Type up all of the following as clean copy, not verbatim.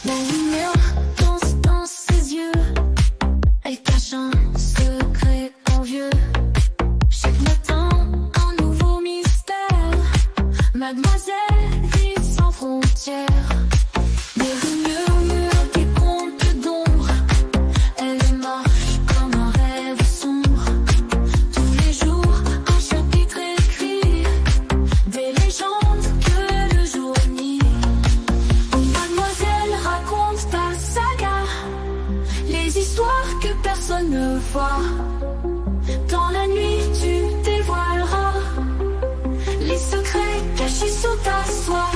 La lumière danse dans ses yeux, elle cache un secret envieux. Chaque matin, un nouveau mystère. Mademoiselle vit sans frontières. Des murmures, des contes d'ombre. Elle marche comme un rêve sombre. Tous les jours, un chapitre écrit. Des légendes que le jour nie. Mademoiselle raconte ta saga. Les histoires que personne ne voit. Dans la nuit, tu dévoileras les secrets cachés sous ta soie.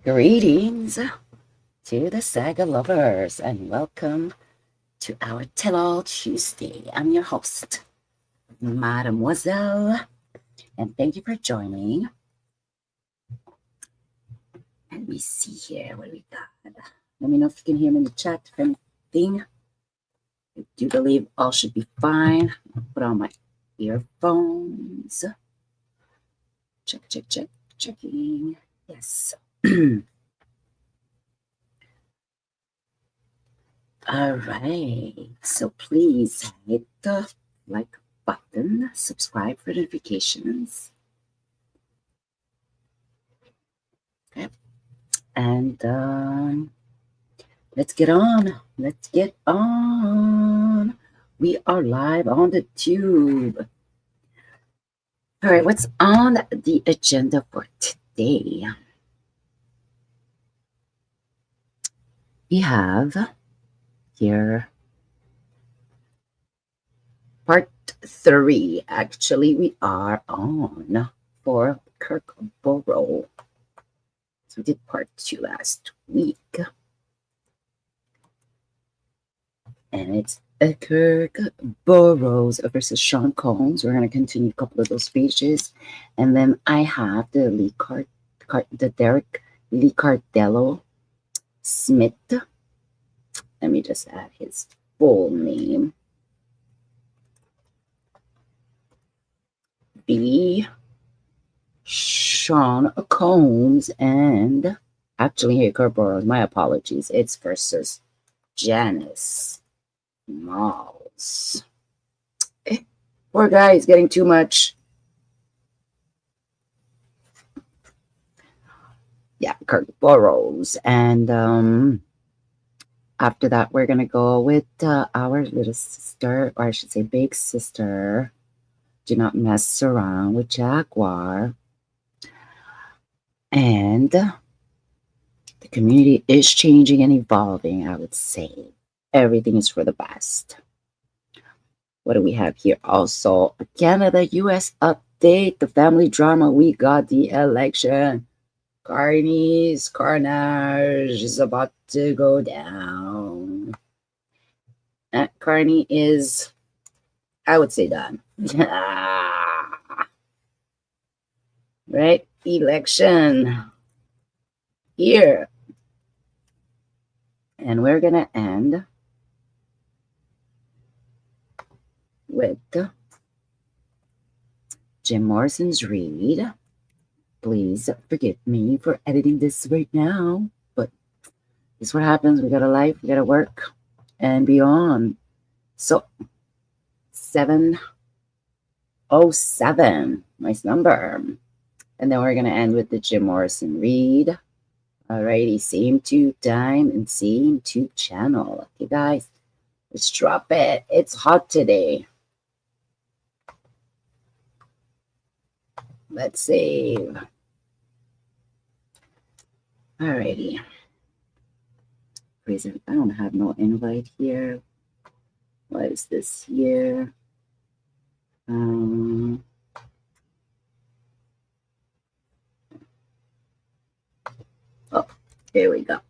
Greetings to the Saga lovers and welcome to our Tell All Tuesday. I'm your host, Mademoiselle, and thank you for joining. Let me see here what we got. Let me know if you can hear me in the chat, if anything. I do believe all should be fine. I'll put on my earphones. Checking. Yes. All right, so please hit the like button, subscribe for notifications. Okay, and let's get on. We are live on the tube. All right, what's on the agenda for today? We have here part 3. Actually, we are on for Kurk Burrowes. So we did part 2 last week. And it's a Kurk Burrowes versus Sean Combs. We're going to continue a couple of those pages. And then I have the Derrick Lee Cardello Smith. Let me just add his full name. B. Sean Combs and actually here Kurk Burrowes. My apologies. It's versus Janice Smalls. Poor guy is getting too much. Yeah, Kurk Burrowes. And after that, we're going to go with our little sister, or I should say big sister. Do not mess around with Jaguar. And the community is changing and evolving, I would say. Everything is for the best. What do we have here? Also, Canada, U.S. update, the family drama. We got the election. Carney's carnage is about to go down. Carney is, I would say, done. Right? Election here. And we're going to end with Jim Morrison's read. Please forgive me for editing this right now, but this is what happens. We got a life, we got to work and beyond. So 707, nice number. And then we're going to end with the Jim Morrison read. Alrighty, same tube time and same tube channel. Okay, guys, let's drop it. It's hot today. Let's save. Alrighty. I don't have no invite here. What is this here? Oh, here we go.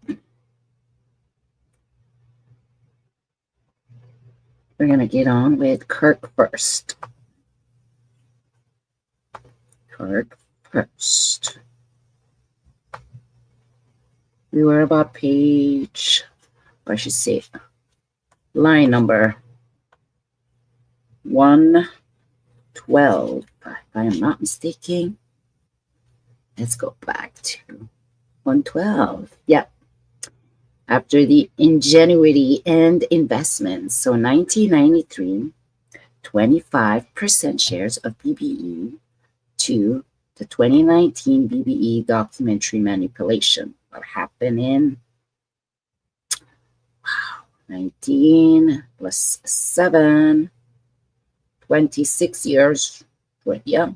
We're going to get on with Kurk first. Kurk first. We were about page, or I should say, line number 112. If I am not mistaken. Let's go back to 112. Yep. After the ingenuity and investments. So 1993, 25% shares of BBE to the 2019 BBE documentary manipulation. What happened in 19 plus 7, 26 years. Yeah.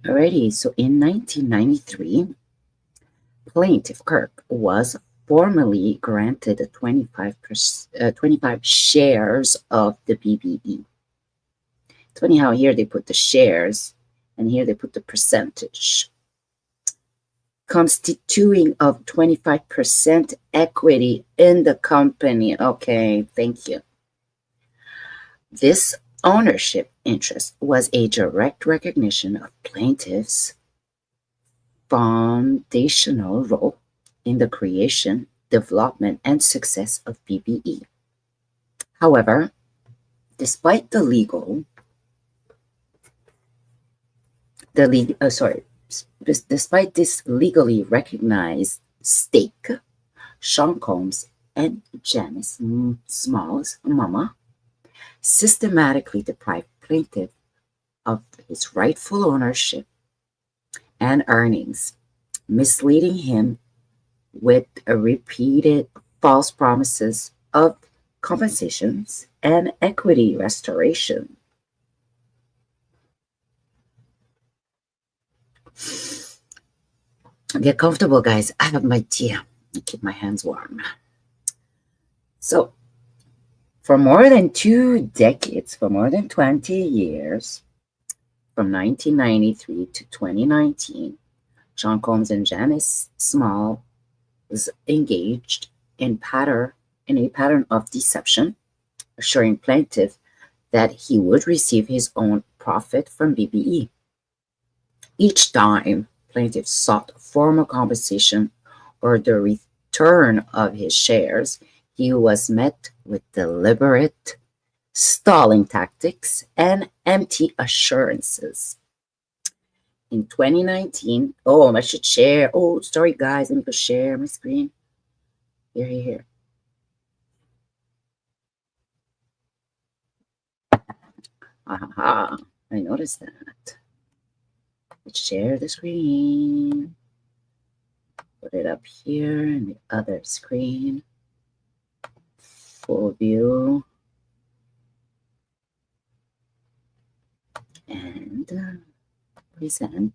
Alrighty, so in 1993, plaintiff Kurk was formally granted 25 shares of the BBE. It's funny how here they put the shares and here they put the percentage. Constituting of 25% equity in the company. Okay, thank you. This ownership interest was a direct recognition of plaintiffs' foundational role in the creation, development, and success of BBE. However, despite despite this legally recognized stake, Sean Combs and Janice Smalls Mama systematically deprived plaintiff of his rightful ownership and earnings, misleading him with repeated false promises of compensations and equity restoration. Get comfortable, guys. I have my tea. I keep my hands warm. So, for more than 2 decades, for more than 20 years, from 1993 to 2019, Sean Combs and Janice Smalls was engaged in a pattern of deception, assuring plaintiff that he would receive his own profit from BBE. Each time plaintiff sought formal compensation or the return of his shares, he was met with deliberate stalling tactics and empty assurances. In 2019, I should share. Oh, sorry, guys. Let me go share my screen. Here. Aha, I noticed that. Let's share the screen. Put it up here in the other screen. Full view. And present.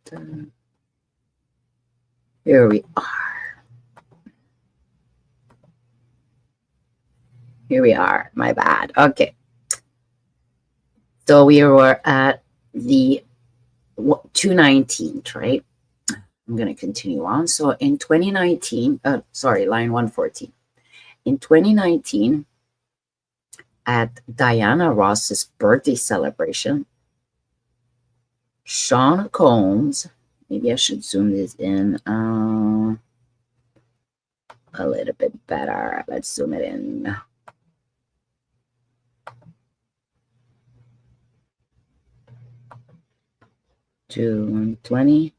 Here we are. My bad. Okay. So we were at the 219th, right? I'm going to continue on. So in 2019, line 114. In 2019, at Diana Ross's birthday celebration, Sean Combs, maybe I should zoom this in a little bit better. Let's zoom it in. To 120.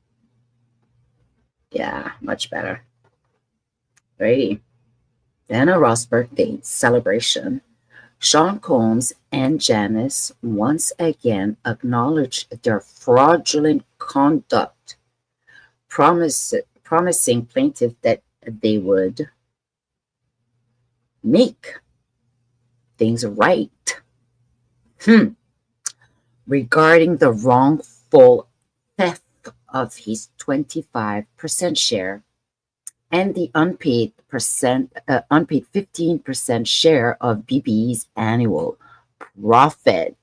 Yeah, much better. Righty. Diana Ross birthday celebration. Sean Combs and Janice once again acknowledged their fraudulent conduct, promising plaintiff that they would make things right. Regarding the wrongful theft of his 25% share and the unpaid 15% share of BB's annual profit.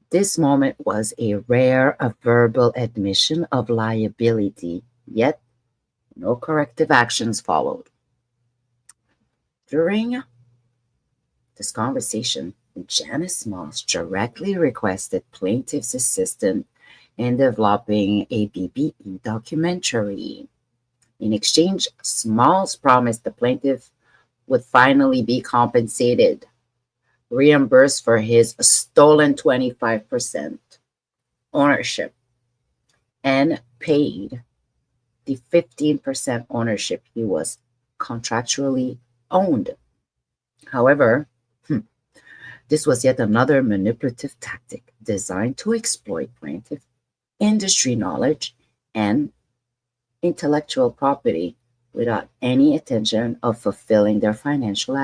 This moment was a rare verbal admission of liability, yet no corrective actions followed. During this conversation, Janice Smalls directly requested plaintiff's assistance in developing a BBE documentary. In exchange, Smalls promised the plaintiff would finally be compensated, reimbursed for his stolen 25% ownership, and paid the 15% ownership he was contractually owned. However, this was yet another manipulative tactic designed to exploit plaintiff industry knowledge and intellectual property without any intention of fulfilling their financial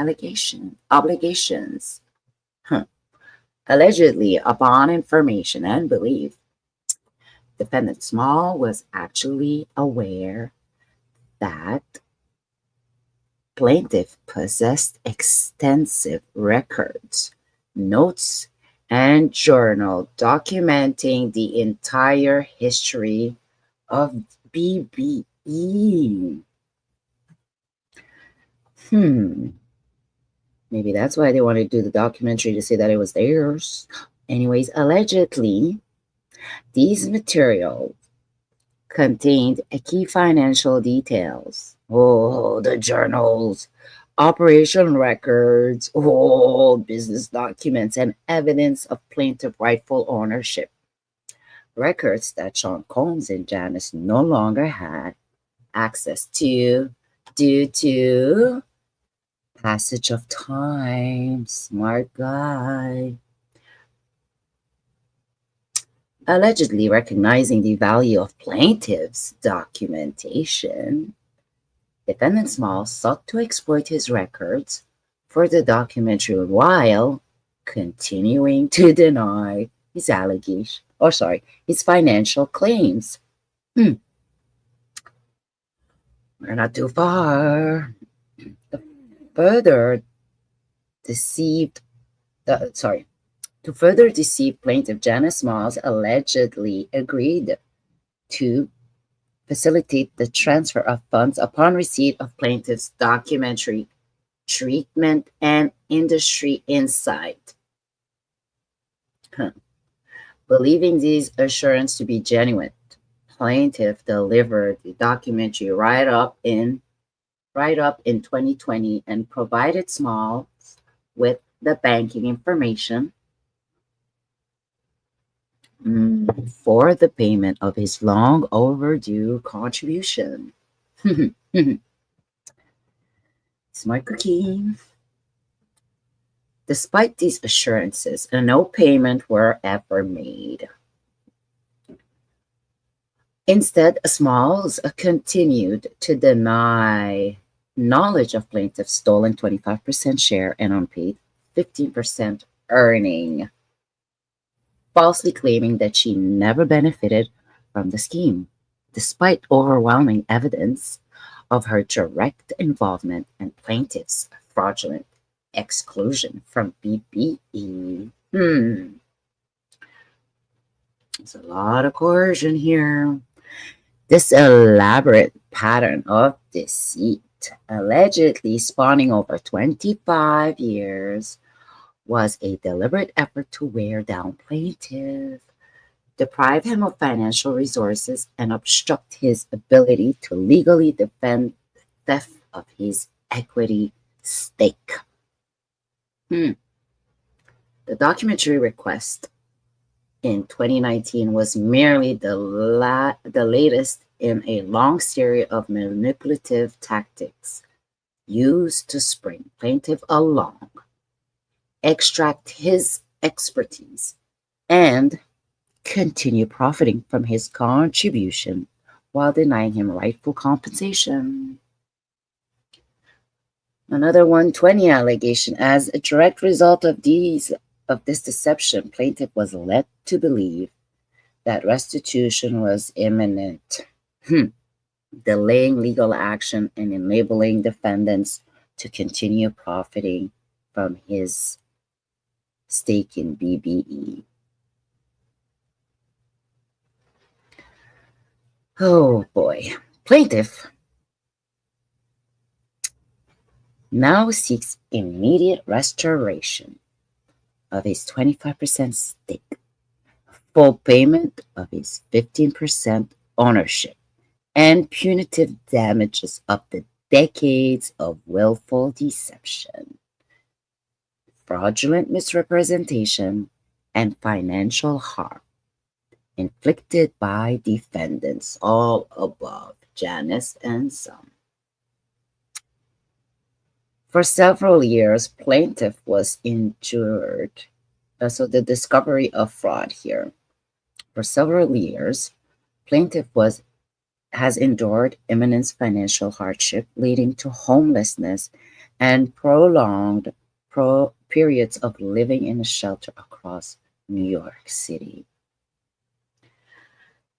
obligations. Allegedly, upon information and belief, defendant Small was actually aware that plaintiff possessed extensive records, notes, and journal documenting the entire history of BBE. Maybe that's why they wanted to do the documentary, to say that it was theirs. Anyways, allegedly, these materials contained key financial details. Oh, the journals, operation records, business documents, and evidence of plaintiff rightful ownership. Records that Sean Combs and Janice no longer had access to due to passage of time. Smart guy. Allegedly recognizing the value of plaintiff's documentation, defendant Small sought to exploit his records for the documentary while continuing to deny his his financial claims. We're not too far. To further deceive plaintiff, Janice Smalls allegedly agreed to facilitate the transfer of funds upon receipt of plaintiff's documentary treatment and industry insight. Believing these assurances to be genuine, plaintiff delivered the documentary right up in 2020 and provided Smalls with the banking information for the payment of his long overdue contribution. Smart cookie. Despite these assurances, no payment were ever made. Instead, Smalls continued to deny knowledge of plaintiff's stolen 25% share and unpaid 15% earning, falsely claiming that she never benefited from the scheme, despite overwhelming evidence of her direct involvement in plaintiff's fraudulent exclusion from BBE. There's a lot of coercion here. This elaborate pattern of deceit, allegedly spanning over 25 years, was a deliberate effort to wear down plaintiff, deprive him of financial resources, and obstruct his ability to legally defend the theft of his equity stake. The documentary request in 2019 was merely the latest in a long series of manipulative tactics used to spring plaintiff along, extract his expertise, and continue profiting from his contribution while denying him rightful compensation. Another 120 allegation. As a direct result of this deception, plaintiff was led to believe that restitution was imminent, delaying legal action and enabling defendants to continue profiting from his stake in BBE. Oh boy. Plaintiff now seeks immediate restoration of his 25% stake, full payment of his 15% ownership, and punitive damages of the decades of willful deception, fraudulent misrepresentation, and financial harm inflicted by defendants, all above, Janice and some. For several years, plaintiff was injured. So the discovery of fraud here. For several years, plaintiff has endured immense financial hardship, leading to homelessness and prolonged periods of living in a shelter across New York City.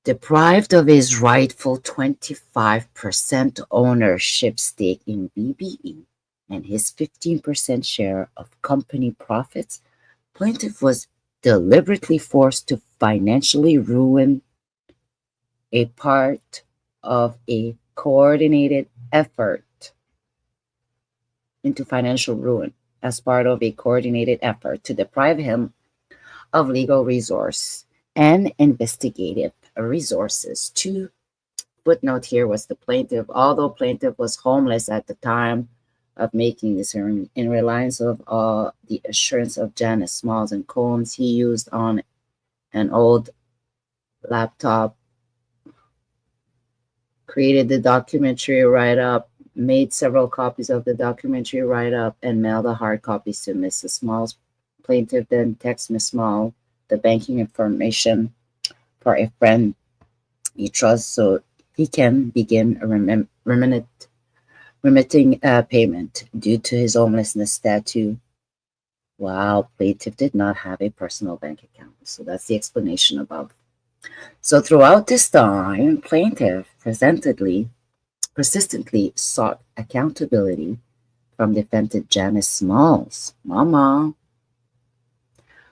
Deprived of his rightful 25% ownership stake in BBE and his 15% share of company profits, plaintiff was deliberately forced to financially ruin a part of a coordinated effort into financial ruin as part of a coordinated effort to deprive him of legal resource and investigative resources. To footnote here was the plaintiff, although plaintiff was homeless at the time of making this in reliance of the assurance of Janice Smalls and Combs, he used on an old laptop, created the documentary write-up, made several copies of the documentary write-up, and mailed the hard copies to Mrs. Smalls. Plaintiff then texts Ms. Small the banking information for a friend he trusts so he can begin remitting payment due to his homelessness statute. Wow, plaintiff did not have a personal bank account. So that's the explanation above. So throughout this time, plaintiff persistently sought accountability from defendant Janice Smalls, Mama,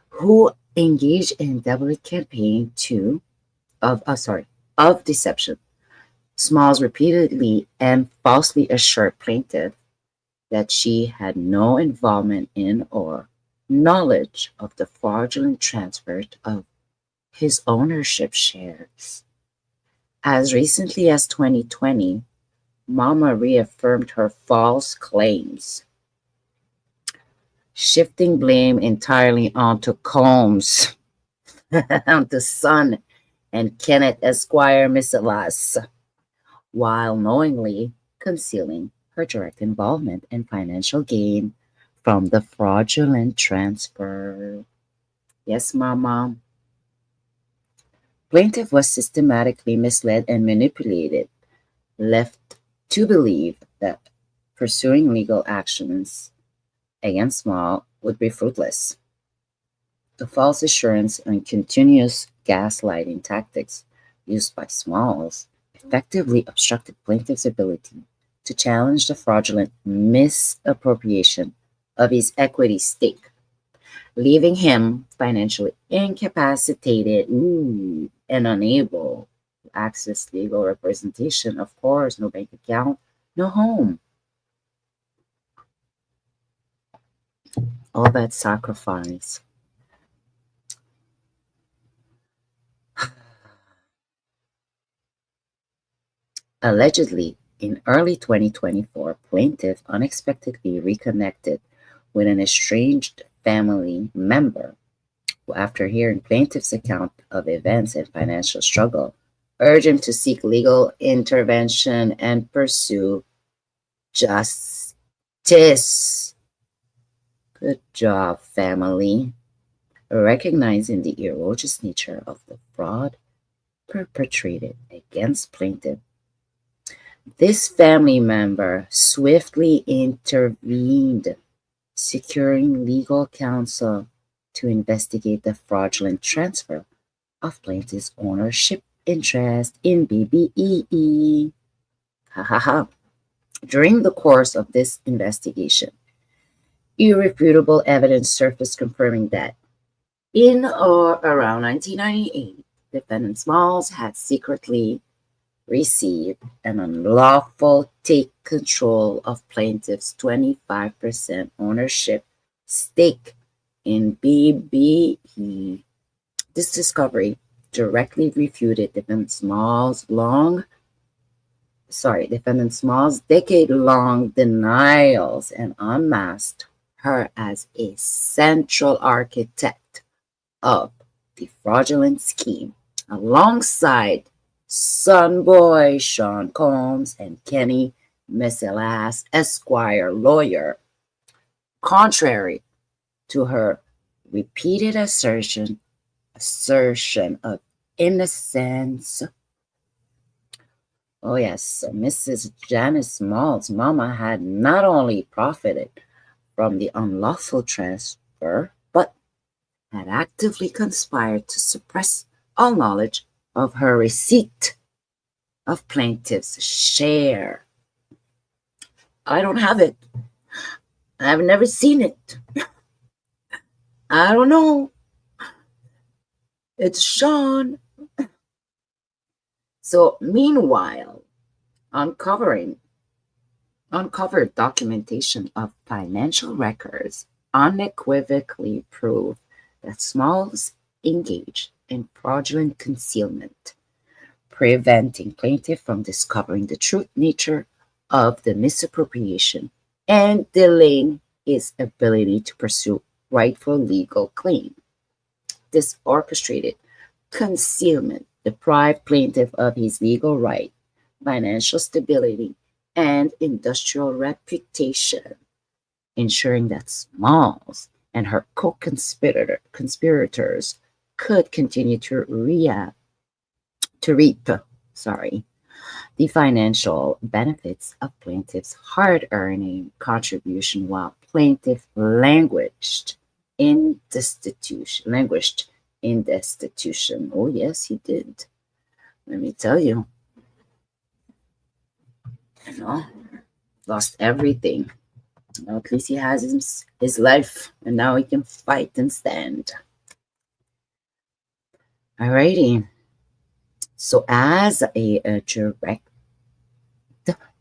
who engaged in a deliberate campaign of deception. Smalls repeatedly and falsely assured plaintiff that she had no involvement in or knowledge of the fraudulent transfer of his ownership shares. As recently as 2020, Mama reaffirmed her false claims, shifting blame entirely onto Combs, onto Son and Kenneth Esquire Misalas, while knowingly concealing her direct involvement and financial gain from the fraudulent transfer. Yes, Mama. Plaintiff was systematically misled and manipulated, left to believe that pursuing legal actions against Small would be fruitless. The false assurance and continuous gaslighting tactics used by Smalls effectively obstructed plaintiff's ability to challenge the fraudulent misappropriation of his equity stake, leaving him financially incapacitated and unable to access legal representation. Of course, no bank account, no home. All that sacrifice. Allegedly, in early 2024, plaintiff unexpectedly reconnected with an estranged family member who, after hearing plaintiff's account of events and financial struggle, urged him to seek legal intervention and pursue justice. Good job, family. Recognizing the egregious nature of the fraud perpetrated against plaintiff, this family member swiftly intervened, securing legal counsel to investigate the fraudulent transfer of plaintiff's ownership interest in BBEE. Ha ha ha. During the course of this investigation, irrefutable evidence surfaced confirming that in or around 1998, defendant Smalls had secretly received an unlawful take control of plaintiff's 25% ownership stake in BBE. This discovery directly refuted defendant Smalls' decade-long denials and unmasked her as a central architect of the fraudulent scheme, alongside son boy Sean Combs and Kenny Messelas, Esquire lawyer. Contrary to her repeated assertion of innocence. Oh yes, Mrs. Janice Smalls' mama had not only profited from the unlawful transfer, but had actively conspired to suppress all knowledge of her receipt of plaintiff's share. I don't have it. I've never seen it. I don't know. It's Sean. So meanwhile, uncovered documentation of financial records unequivocally prove that Smalls engaged in fraudulent concealment, preventing plaintiff from discovering the true nature of the misappropriation and delaying his ability to pursue rightful legal claim. This orchestrated concealment deprived plaintiff of his legal right, financial stability, and industrial reputation, ensuring that Smalls and her co-conspirators could continue to reap the financial benefits of plaintiff's hard-earned contribution while plaintiff languished in destitution. Oh yes, he did. Let me tell you, lost everything. Well, at least he has his life, and now he can fight and stand. Alrighty. So as a direct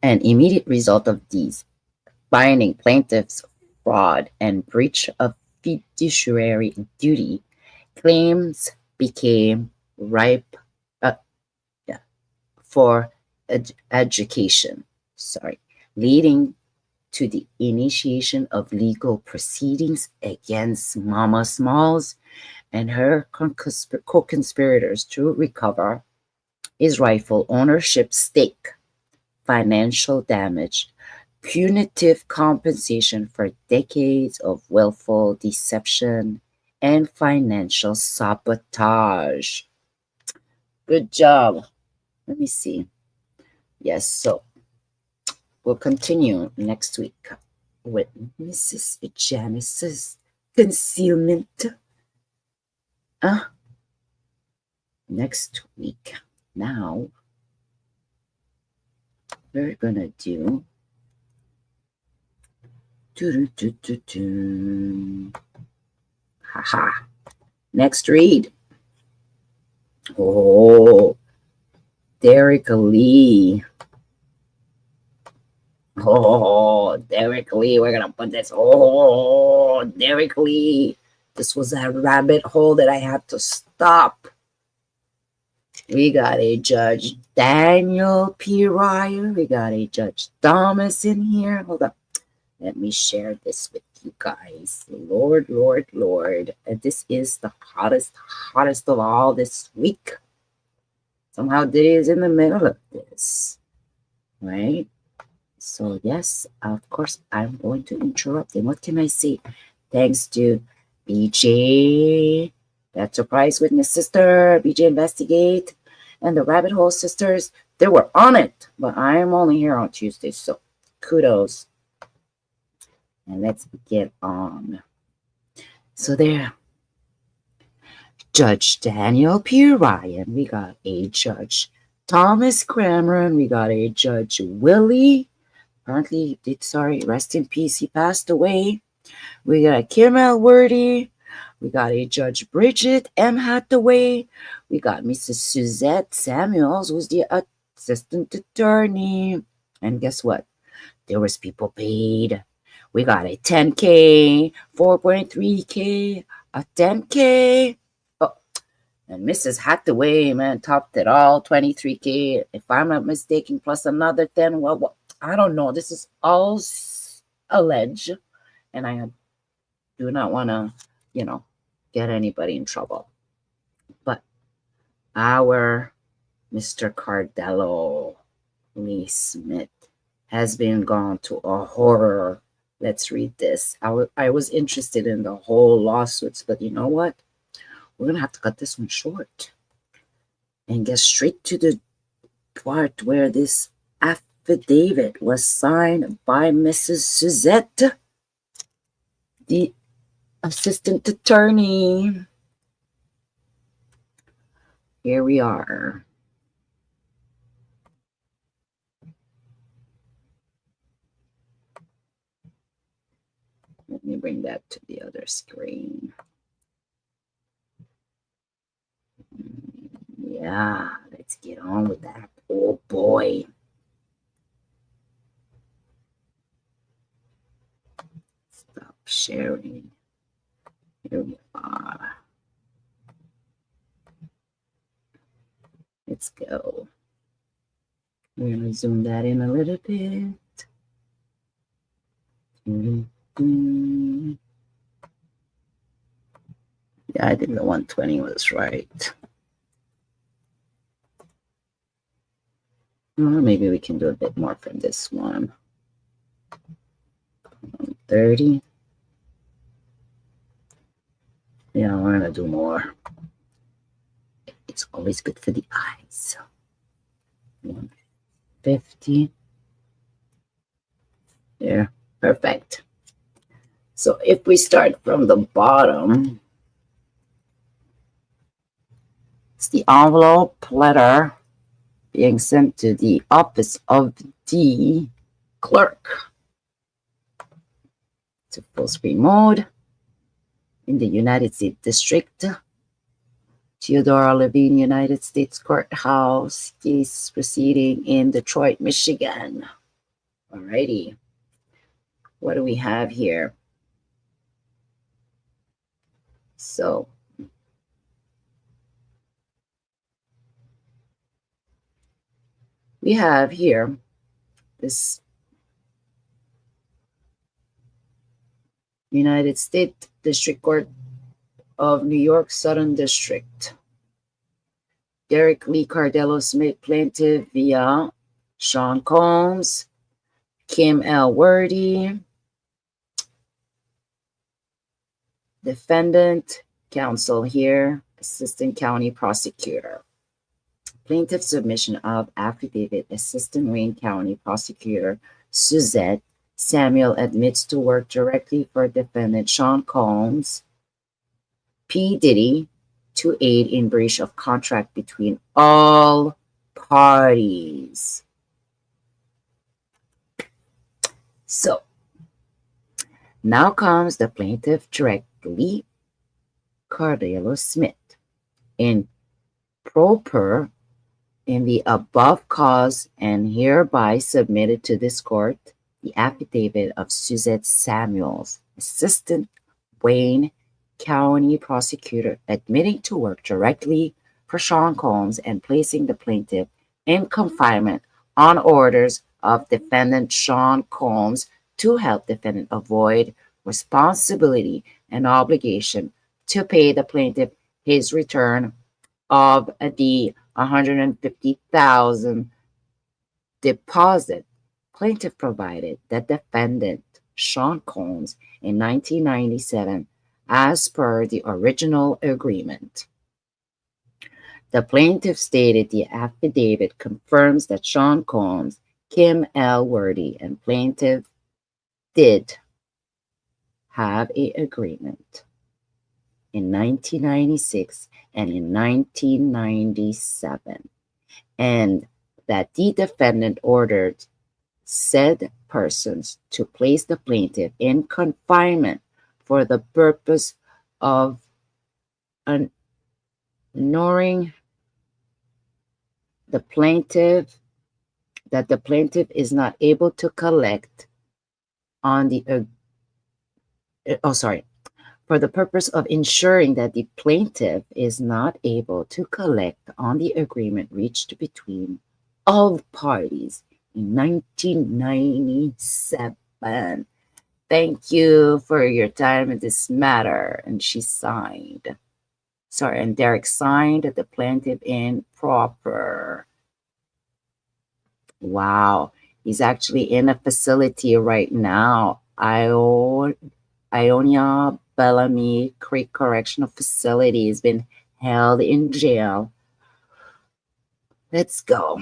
and immediate result of these, finding plaintiff's fraud and breach of fiduciary duty, claims became ripe for education, leading to the initiation of legal proceedings against Mama Smalls and her co-conspirators to recover his rightful ownership stake, financial damage, punitive compensation for decades of willful deception, and financial sabotage. Good job. Let me see. Yes, so we'll continue next week with Mrs. Janice's concealment. Next week. Now, we're gonna do Haha. Next read. Oh, Derrick Lee. Oh, Derrick Lee. We're gonna put this. Oh, Derrick Lee. This was a rabbit hole that I had to stop. We got a Judge Daniel P. Ryan. We got a Judge Thomas in here. Hold up. Let me share this with you guys. Lord, Lord, Lord. And this is the hottest of all this week. Somehow Diddy is in the middle of this. Right? So, yes, of course, I'm going to interrupt him. What can I say? Thanks to BJ, that surprise witness sister, BJ Investigate, and the Rabbit Hole sisters. They were on it, but I'm only here on Tuesdays, so kudos. And let's get on. So there, Judge Daniel P. Ryan. We got a Judge Thomas Cameron. We got a Judge Willie. Apparently, rest in peace. He passed away. We got a Kim Elworthy. We got a Judge Bridget M. Hathaway. We got Mrs. Suzette Samuels, who's the assistant attorney. And guess what? There was people paid. We got a 10K, 4.3K, a 10K. Oh, and Mrs. Hathaway, man, topped it all, 23K. If I'm not mistaken, plus another 10. Well, I don't know. This is all alleged. And I do not want to, get anybody in trouble. But our Mr. Cardello-Lee Smith has been gone to a horror. Let's read this. I was interested in the whole lawsuits, but you know what? We're going to have to cut this one short and get straight to the part where this affidavit was signed by Mrs. Suzette, the assistant attorney. Here we are. Let me bring that to the other screen. Yeah, let's get on with that. Oh boy. Stop sharing. Here we are. Let's go. We're going to zoom that in a little bit. Yeah, I think the 120 was right. Or maybe we can do a bit more from this one. 30. Yeah, we're going to do more. It's always good for the eyes. 150. There. Perfect. So if we start from the bottom, it's the envelope letter being sent to the office of the clerk. It's a full screen mode in the United States District. Theodora Levine, United States Courthouse, case proceeding in Detroit, Michigan. Alrighty. What do we have here? So, we have here this United States District Court of New York Southern District. Derrick Lee Cardello-Smith plaintiff via Sean Combs, Kim Elworthy, defendant, counsel here, assistant county prosecutor. Plaintiff submission of affidavit, assistant Wayne County prosecutor Suzette Samuel admits to work directly for defendant Sean Combs, P. Diddy, to aid in breach of contract between all parties. So, Now comes the plaintiff directly, Cardello-Smith, in proper in the above cause and hereby submitted to this court the affidavit of Suzette Samuels, Assistant Wayne County Prosecutor, admitting to work directly for Sean Combs and placing the plaintiff in confinement on orders of defendant Sean Combs to help defendant avoid responsibility and obligation to pay the plaintiff his return of the 150,000 deposit plaintiff provided that defendant Sean Combs in 1997 as per the original agreement. The plaintiff stated the affidavit confirms that Sean Combs, Kim L. Worthy, and plaintiff did have an agreement in 1996 and in 1997, and that the defendant ordered said persons to place the plaintiff in confinement for the purpose of ignoring the plaintiff, that the plaintiff is not able to collect on the for the purpose of ensuring that the plaintiff is not able to collect on the agreement reached between all parties in 1997. Thank you for your time in this matter. And she signed. Sorry, and Derrick signed the plaintiff in proper. Wow. He's actually in a facility right now. Ionia Bellamy Creek Correctional Facility has been held in jail. Let's go.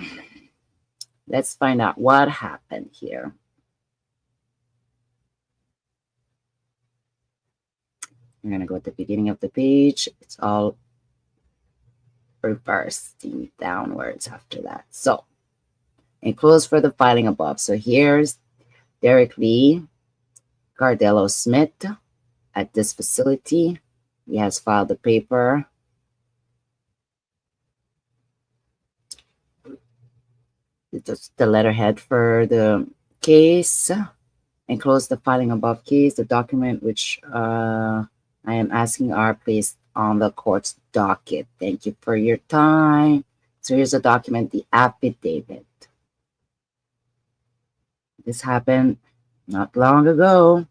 Let's find out what happened here. I'm going to go at the beginning of the page. It's all reversing downwards after that. So, enclosed for the filing above. So here's Derrick Lee Cardello-Smith at this facility. He has filed the paper. It's the letterhead for the case. Enclose the filing above case. The document which I am asking are placed on the court's docket. Thank you for your time. So here's the document, the affidavit. This happened not long ago.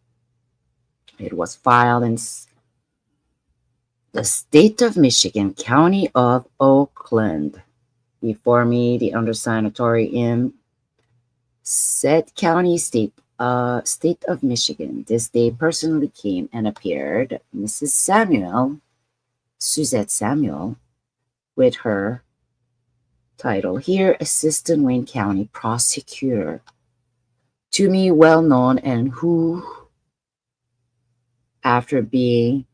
It was filed in the state of Michigan, county of Oakland. Before me, the undersigned attorney in said county, state of Michigan. This day personally came and appeared Mrs. Samuel, Suzette Samuel, with her title here, Assistant Wayne County Prosecutor. To me, well known, and who, after being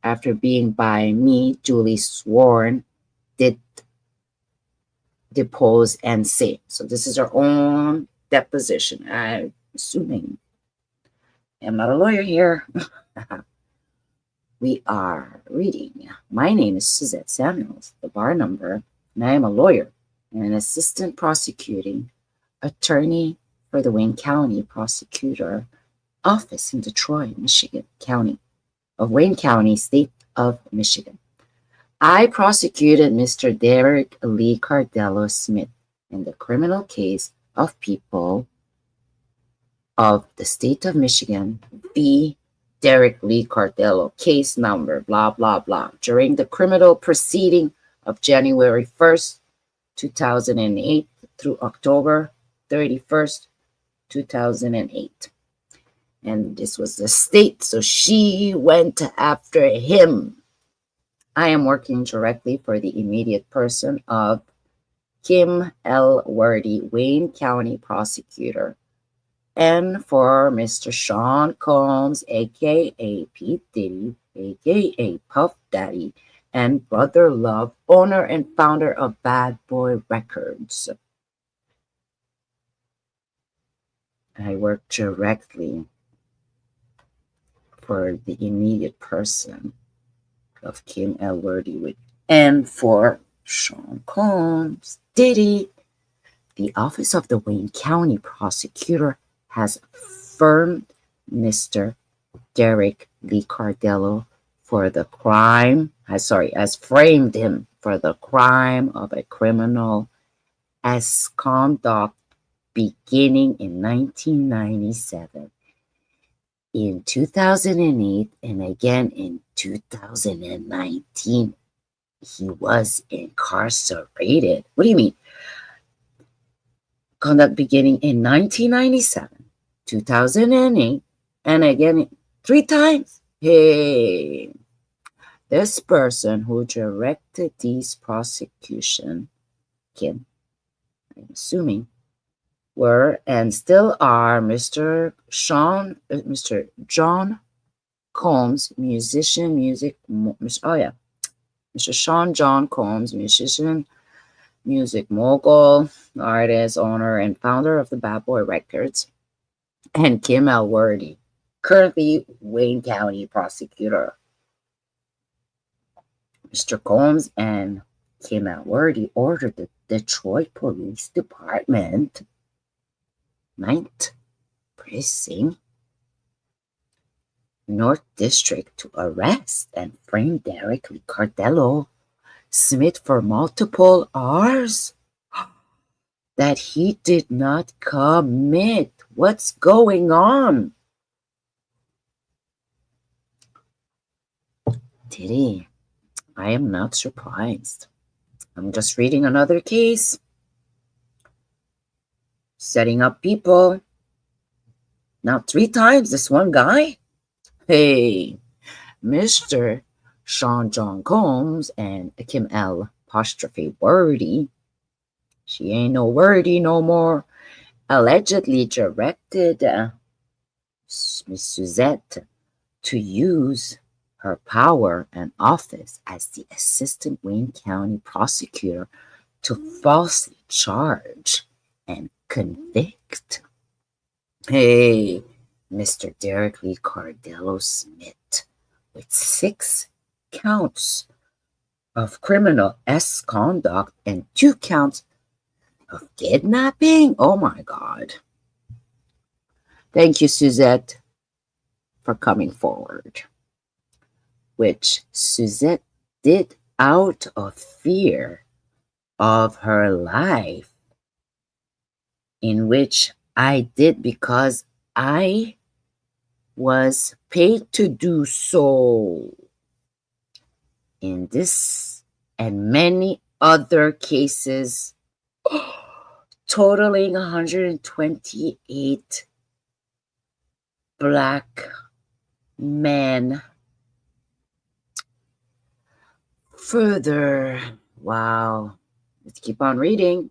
by me duly sworn, did depose and say. So this is our own deposition. I'm assuming I'm not a lawyer here. We are reading. My name is Suzette Samuels, the bar number, and I am a lawyer and an assistant prosecuting attorney for the Wayne County Prosecutor Office in Detroit, Michigan, County of Wayne County, State of Michigan. I prosecuted Mr. Derrick Lee Cardello-Smith in the criminal case of people of the state of Michigan v. Derrick Lee Cardello, case number, blah, blah, blah, during the criminal proceeding of January 1st, 2008 through October 31st, 2008. And this was the state, so she went after him. I am working directly for the immediate person of Kim L. Worthy, Wayne County Prosecutor, and for Mr. Sean Combs, a.k.a. P-3, a.k.a. Puff Daddy, and Brother Love, owner and founder of Bad Boy Records. I work directly for the immediate person of Kim Elworthy and for Sean Combs Diddy. The Office of the Wayne County Prosecutor has affirmed Mr. Derrick Lee Cardello for the crime, has framed him for the crime of a criminal misconduct beginning in 1997, in 2008, and again in 2019. He was incarcerated. What do you mean? Conduct beginning in 1997, 2008, and again 3 times. Hey, this person who directed these prosecution, Kim, I'm assuming, were and still are Mr. John Combs, Mr. Sean John Combs, musician, music mogul, artist, owner, and founder of the Bad Boy Records, and Kim Elworthy, currently Wayne County Prosecutor. Mr. Combs and Kim Elworthy ordered the Detroit Police Department 9th Precinct, North District to arrest and frame Derrick Lee Cardello Smith for multiple hours that he did not commit. What's going on? Diddy, I am not surprised. I'm just reading another case. Setting up people. Now 3 times this one guy. Hey, Mr. Sean John Combs and Kim L. apostrophe Worthy. She ain't no Worthy no more. Allegedly directed Miss Suzette to use her power and office as the Assistant Wayne County Prosecutor to falsely charge and convict. Hey, Mr. Derrick Lee Cardello Smith with 6 counts of criminal misconduct and 2 counts of kidnapping. Oh my God. Thank you, Suzette, for coming forward. Which Suzette did out of fear of her life, in which I did because I was paid to do so. In this and many other cases, totaling 128 Black men. Further, wow, let's keep on reading.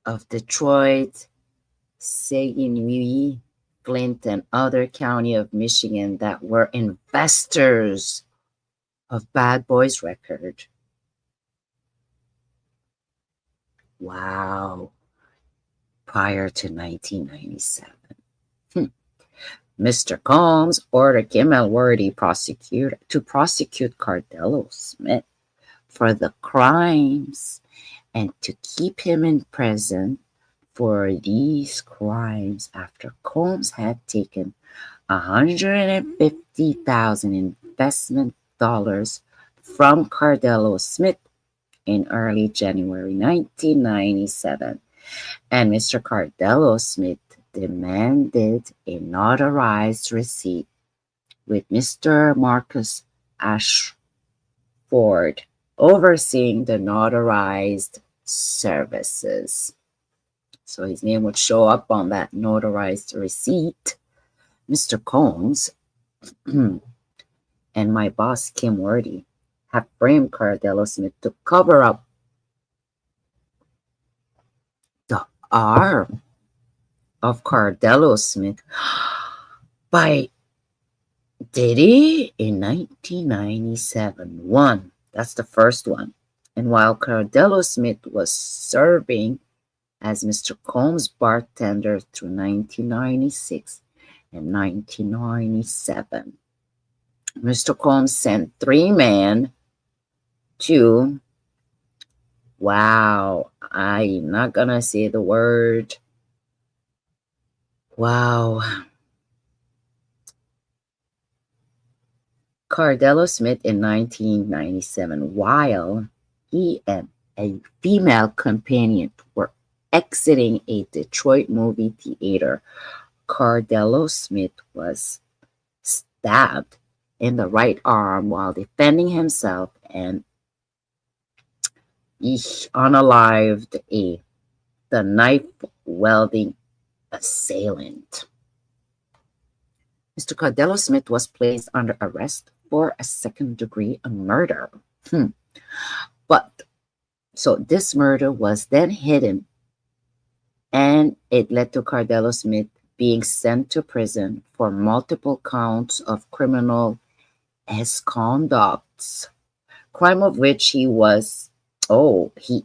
Of Detroit, Seguin, Flint, and other county of Michigan that were investors of Bad Boys Record. Wow. Prior to 1997. Mr. Combs ordered Kim Elworthy to prosecute Cardello Smith for the crimes and to keep him in prison for these crimes after Combs had taken $150,000 investment dollars from Cardello Smith in early January 1997, and Mr. Cardello Smith demanded a notarized receipt with Mr. Marcus Ashford overseeing the notarized services. So his name would show up on that notarized receipt. Mr. Combs and my boss, Kim Worthy, have framed Cardello Smith to cover up the arm of Cardello Smith by Diddy in 1997. One, that's the first one. And while Cardello Smith was serving as Mr. Combs' bartender through 1996 and 1997. Mr. Combs sent three men to, wow, I'm not gonna say the word, wow, Cardello-Smith in 1997, while he and a female companion were exiting a Detroit movie theater. Cardello-Smith was stabbed in the right arm while defending himself and he unalived the knife-wielding assailant. Mr. Cardello-Smith was placed under arrest for a second-degree murder. But so this murder was then hidden, and it led to Cardello-Smith being sent to prison for multiple counts of criminal misconduct, crime of which he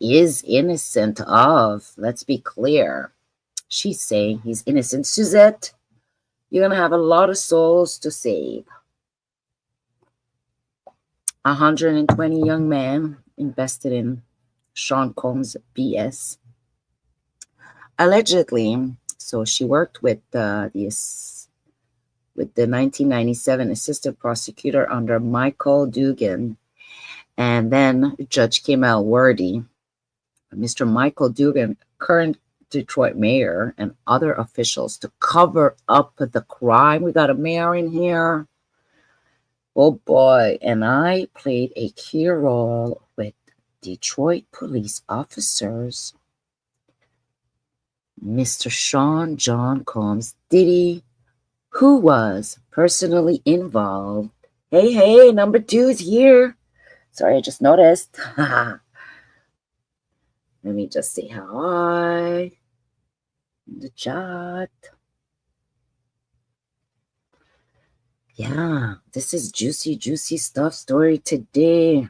is innocent of. Let's be clear. She's saying he's innocent. Suzette, you're going to have a lot of souls to save. 120 young men invested in Sean Combs' BS. Allegedly, so she worked with the 1997 assistant prosecutor under Michael Dugan, and then Judge Kimmel Wordy. Mr. Michael Dugan, current Detroit mayor, and other officials to cover up the crime. We got a mayor in here. Oh boy, and I played a key role with Detroit police officers. Mr. Sean John Combs Diddy, who was personally involved. Hey, number 2's here. Sorry, I just noticed. Let me just say hi in the chat. Yeah, this is juicy stuff story today.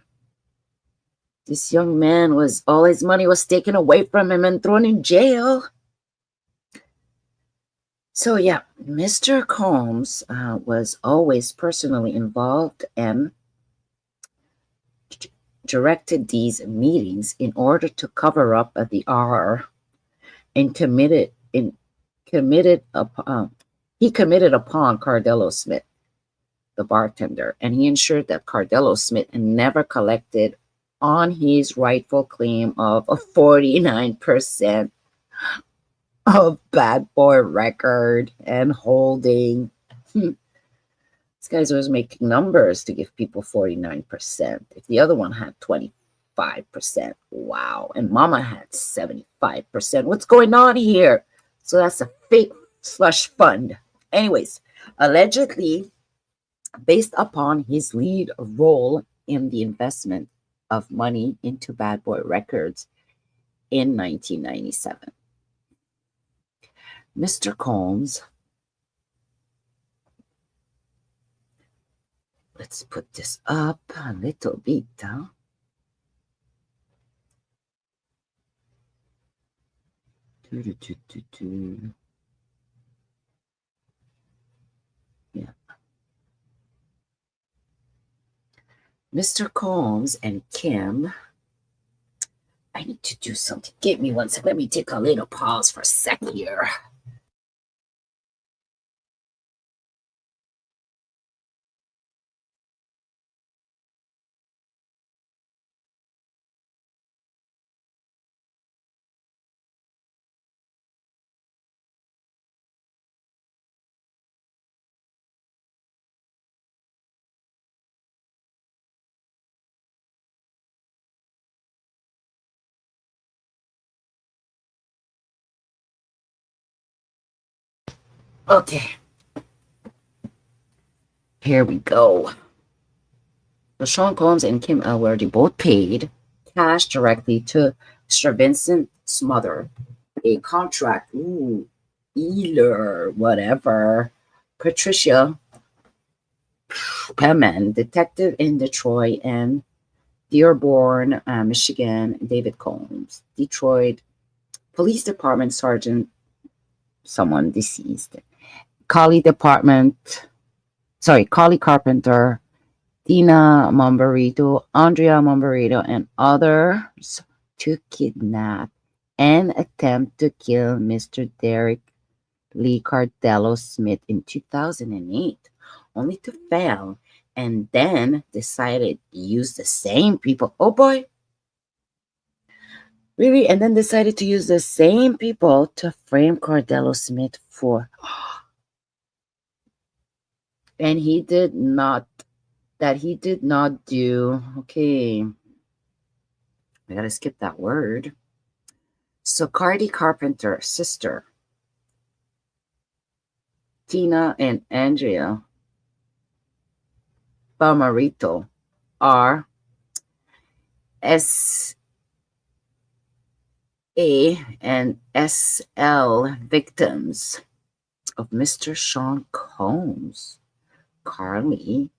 This young man all his money was taken away from him and thrown in jail. So yeah, Mr. Combs was always personally involved and directed these meetings in order to cover up the R and he committed upon Cardello-Smith, the bartender, and he ensured that Cardello-Smith never collected on his rightful claim of a 49% of Bad Boy record and holding. This guy's always making numbers to give people 49%. If the other one had 25%, wow. And Mama had 75%. What's going on here? So that's a fake slush fund. Anyways, allegedly, based upon his lead role in the investment of money into Bad Boy Records in 1997. Mr. Combs, let's put this up a little bit. Yeah. Mr. Combs and Kim, I need to do something. Give me one sec. Let me take a little pause for a second here. Okay. Here we go. So Sean Combs and Kim Elworthy both paid cash directly to Mr. Vincent's mother, a contract, Ealer, whatever, Patricia Penman, detective in Detroit, and Dearborn, Michigan, David Combs, Detroit Police Department Sergeant, someone deceased. Collie Department, Collie Carpenter, Tina Momberito, Andrea Momberito, and others to kidnap and attempt to kill Mr. Derrick Lee Cardello-Smith in 2008, only to fail, and then decided to use the same people. Oh boy, really? And then decided to use the same people to frame Cardello-Smith for. And he did not, that he did not do. Okay, I gotta skip that word. So Cardi Carpenter, sister, Tina and Andrea Bamarito are SA and SL victims of Mr. Sean Combs. Carly,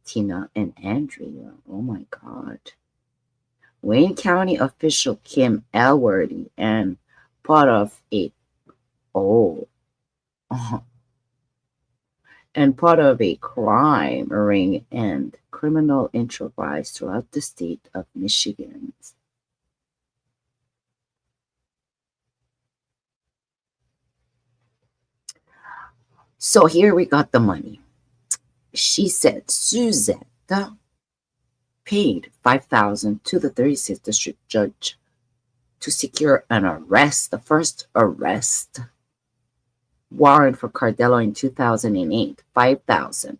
Tina, and Andrea. Oh my God. Wayne County official Kim Elworthy and part of a oh and part of a crime ring and criminal enterprise throughout the state of Michigan. So here we got the money. She said Suzette paid $5,000 to the 36th district judge to secure an arrest, the first arrest warrant for Cardello in 2008, $5,000.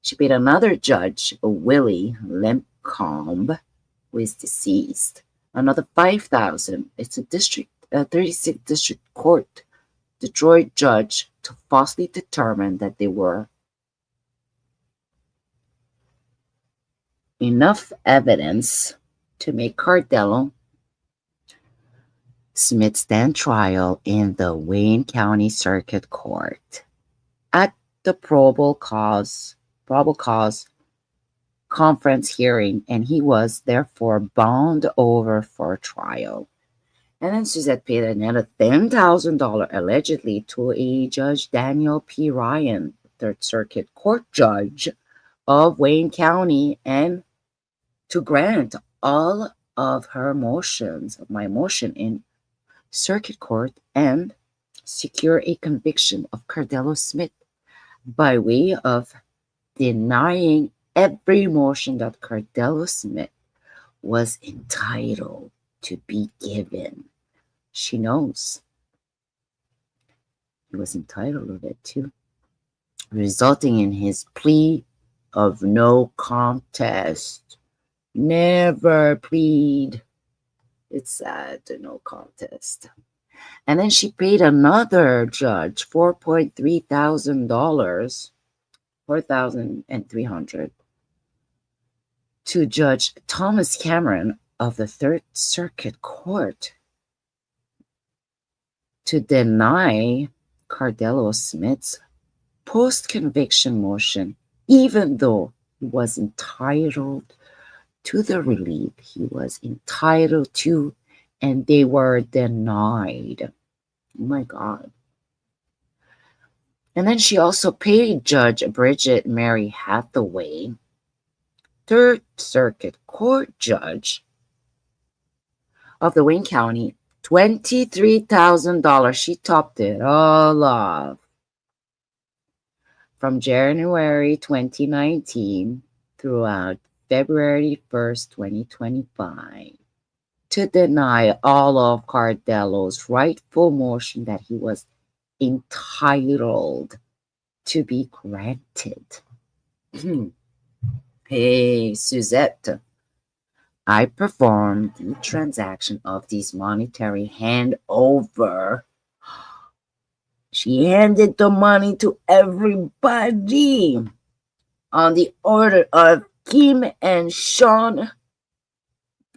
She paid another judge, Willie Lemcomb, who is deceased, another $5,000. It's a 36th district court Detroit judge to falsely determine that they were enough evidence to make Cardello Smith stand trial in the Wayne County Circuit Court at the probable cause conference hearing, and he was therefore bound over for trial. And then Suzette paid another $10,000 allegedly to a Judge Daniel P. Ryan, Third Circuit Court judge of Wayne County, and to grant all of her motions, my motion in circuit court, and secure a conviction of Cardello-Smith by way of denying every motion that Cardello-Smith was entitled to be given. She knows he was entitled to it too, resulting in his plea of no contest. Never plead. It's sad to no contest. And then she paid another judge $4,300, $4,300, to Judge Thomas Cameron of the Third Circuit Court to deny Cardello-Smith's post-conviction motion, even though he was entitled to the relief he was entitled to, and they were denied. Oh my God. And then she also paid Judge Bridget Mary Hathaway, Third Circuit Court judge of the Wayne County, $23,000. She topped it all off. From January 2019 throughout February 1st, 2025, to deny all of Cardello's rightful motion that he was entitled to be granted. Hey, Suzette, I performed the transaction of this monetary handover. She handed the money to everybody on the order of Kim and Sean,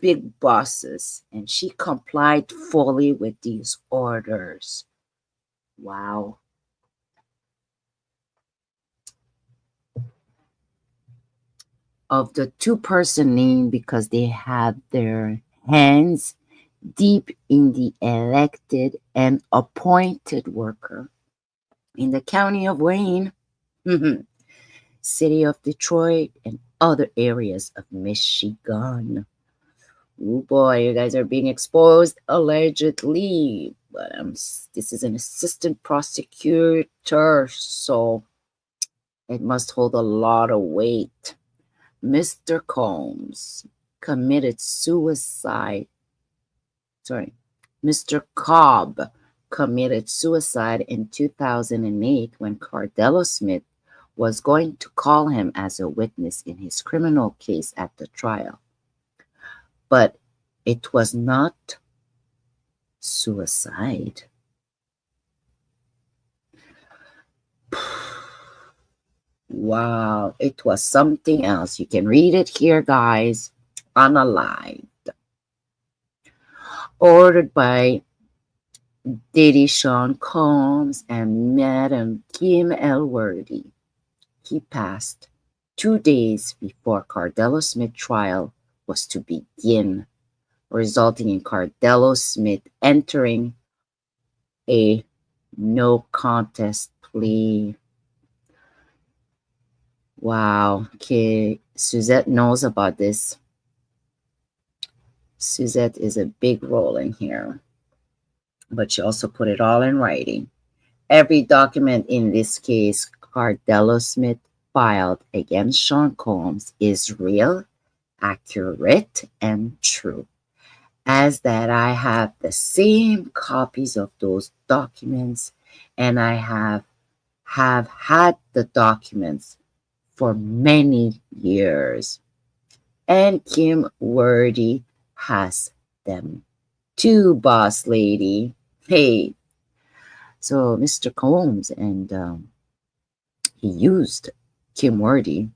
big bosses, and she complied fully with these orders. Wow. Of the two-person name, because they have their hands deep in the elected and appointed worker in the county of Wayne, city of Detroit, and other areas of Michigan. Oh boy, you guys are being exposed allegedly. But this is an assistant prosecutor, so it must hold a lot of weight. Mr. Combs committed suicide. Sorry, Mr. Cobb committed suicide in 2008 when Cardello-Smith was going to call him as a witness in his criminal case at the trial. But it was not suicide. Wow, it was something else. You can read it here, guys, unalived. Ordered by Diddy Sean Combs and Madam Kim Elworthy. He passed 2 days before Cardello-Smith trial was to begin, resulting in Cardello-Smith entering a no contest plea. Wow. Okay, Suzette knows about this. Suzette is a big role in here, but she also put it all in writing. Every document in this case Cardello-Smith filed against Sean Combs is real, accurate, and true. As that I have the same copies of those documents, and I have had the documents for many years. And Kim Wordy has them too, boss lady. Hey. So Mr. Combs and he used Kim Wordy,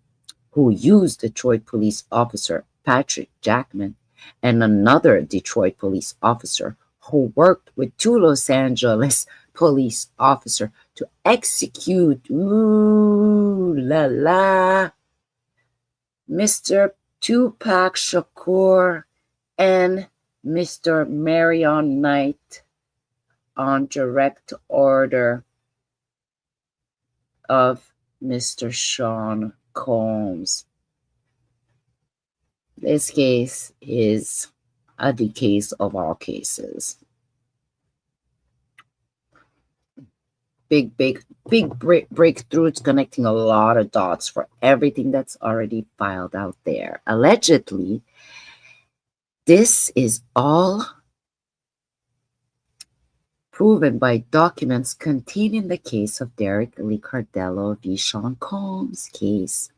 who used Detroit police officer Patrick Jackman and another Detroit police officer who worked with 2 Los Angeles police officers to execute, ooh la la, Mr. Tupac Shakur and Mr. Marion Knight on direct order of Mr. Sean Combs. This case is the case of all cases. Big breakthroughs, connecting a lot of dots for everything that's already filed out there. Allegedly, this is all proven by documents contained in the case of Derrick Lee Cardello v. Sean Combs, case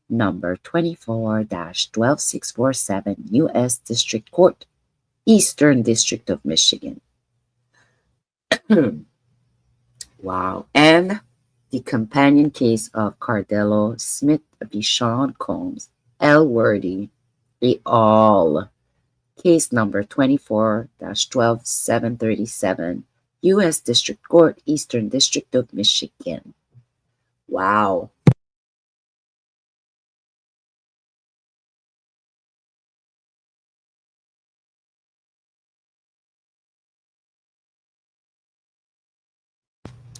number 24-12647, U.S. District Court, Eastern District of Michigan. Wow. And the companion case of Cardello-Smith v. Sean Combs, Elworthy, et al., case number 24-12737, U.S. District Court, Eastern District of Michigan. Wow.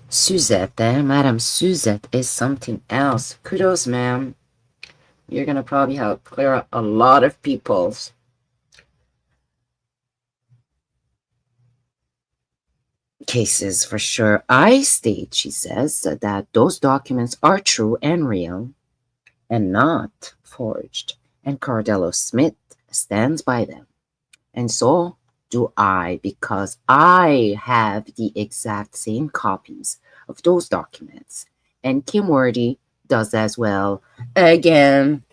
Suzette, Madam Suzette is something else. Kudos, ma'am. You're going to probably help clear up a lot of people's cases for sure. I state, she says, that those documents are true and real and not forged. And Cardello-Smith stands by them. And so do I, because I have the exact same copies of those documents. And Kim Wordy does as well. Again,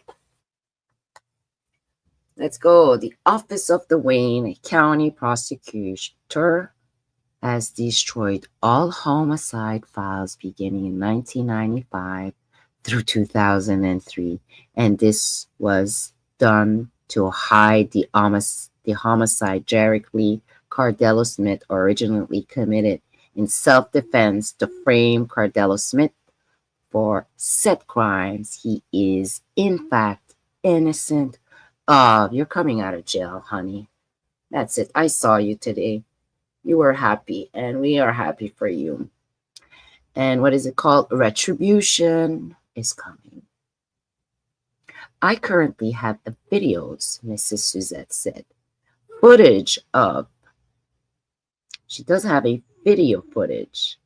let's go. The Office of the Wayne County Prosecutor has destroyed all homicide files beginning in 1995 through 2003. And this was done to hide the homicide Derrick Lee Cardello-Smith originally committed in self-defense to frame Cardello-Smith for said crimes. He is, in fact, innocent. You're coming out of jail, honey. That's it. I saw you today. You were happy, and we are happy for you. And what is it called? Retribution is coming. I currently have the videos, Mrs. Suzette said. Footage of, she does have a video footage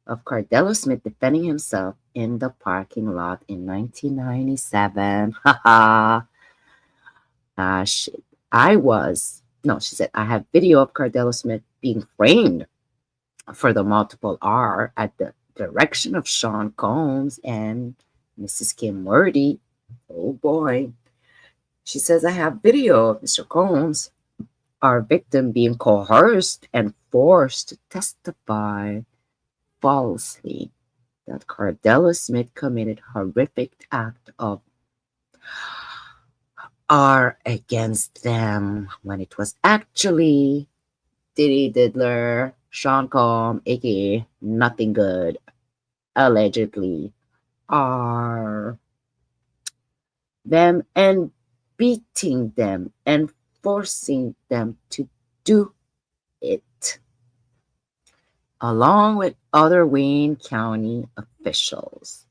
of Cardello-Smith defending himself in the parking lot in 1997. Haha. Shit. She said, I have video of Cardello-Smith being framed for the multiple R at the direction of Sean Combs and Mrs. Kim Worthy. Oh boy. She says, I have video of Mr. Combs, our victim, being coerced and forced to testify falsely that Cardello-Smith committed horrific act of R against them when it was actually Diddy Diddler, Sean Combs, aka Nothing Good, allegedly R them and beating them and forcing them to do it, along with other Wayne County officials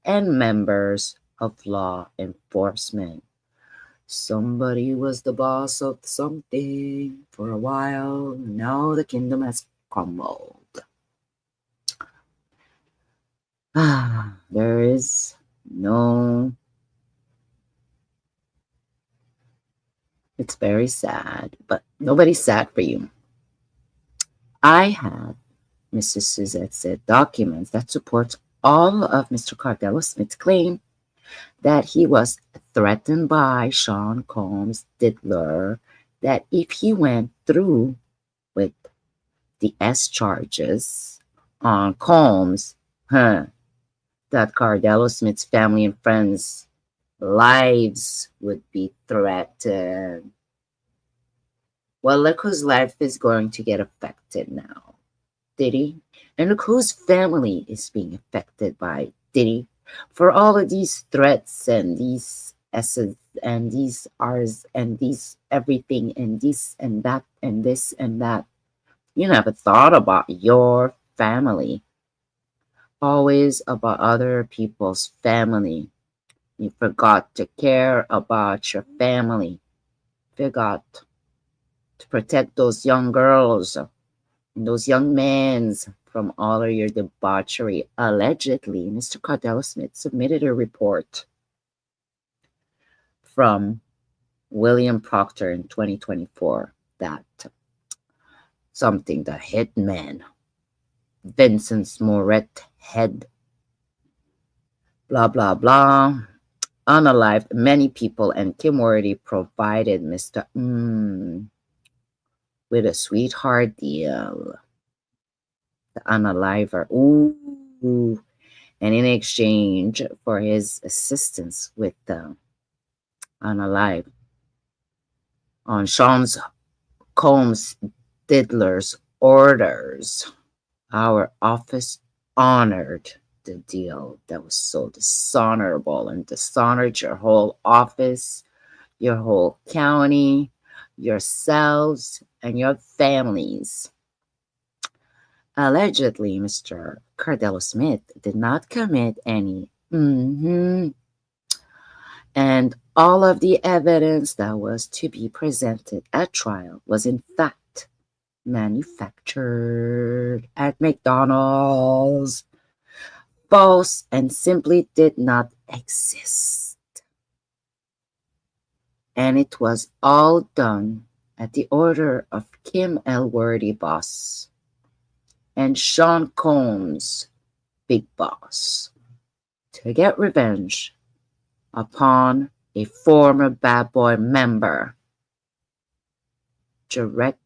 and members of law enforcement. Somebody was the boss of something for a while. Now the kingdom has crumbled. There is no... It's very sad, but nobody's sad for you. I have, Mrs. Suzette said, documents that support all of Mr. Cardello-Smith's claim that he was threatened by Sean Combs Diddler, that if he went through with the S charges on Combs, that Cardello-Smith's family and friends' lives would be threatened. Well, look whose life is going to get affected now. Diddy. And look whose family is being affected by Diddy. For all of these threats and these S's and these R's and these everything and this and that and this and that, you never thought about your family. Always about other people's family. You forgot to care about your family. Forgot to protect those young girls and those young men from all of your debauchery. Allegedly, Mr. Cardello-Smith submitted a report from William Proctor in 2024 that something, the hitman, Vincent Moret head, blah, blah, blah, unalived many people, and Kim Worthy provided Mr. With a sweetheart deal. The unaliver. Ooh. And in exchange for his assistance with the unalive on Sean Combs Diddler's orders, our office honored the deal that was so dishonorable and dishonored your whole office, your whole county, yourselves, and your families. Allegedly, Mr. Cardello-Smith did not commit any. And all of the evidence that was to be presented at trial was in fact manufactured at McDonald's, false, and simply did not exist. And it was all done at the order of Kim L. Worthy, boss, and Sean Combs, big boss, to get revenge upon a former Bad Boy member, Derrick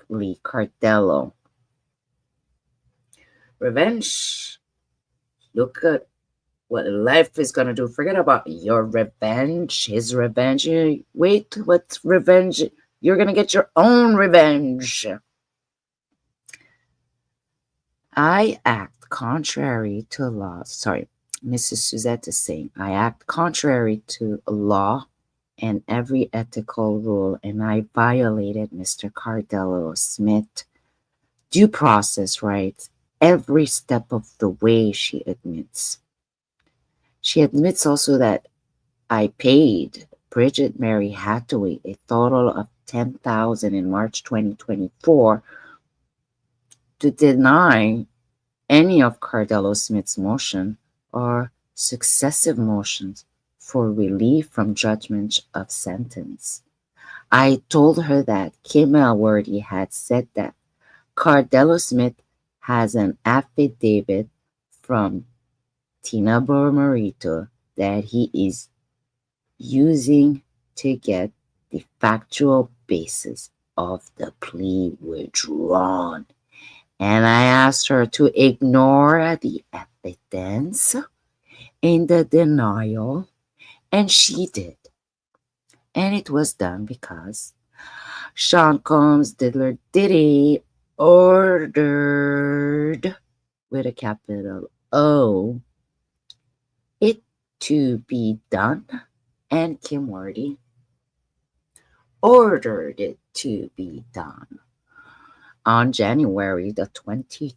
Lee Cardello. Revenge. Look at what life is going to do. Forget about your revenge, his revenge. Wait, what's revenge? You're going to get your own revenge. I act contrary to law. Sorry, Mrs. Suzette is saying, I act contrary to law and every ethical rule, and I violated Mr. Cardello-Smith due process rights every step of the way, she admits. She admits also that I paid Bridget Mary Hathaway a total of $10,000 in March 2024 to deny any of Cardello-Smith's motion or successive motions for relief from judgment of sentence. I told her that Kim Alworthy had said that Cardello-Smith has an affidavit from Tina Bormarito that he is using to get the factual basis of the plea withdrawn. And I asked her to ignore the evidence in the denial, and she did. And it was done because Sean Combs Diddler Diddy ordered, with a capital O, it to be done, and Kim Wardy ordered it to be done. On January the 29th,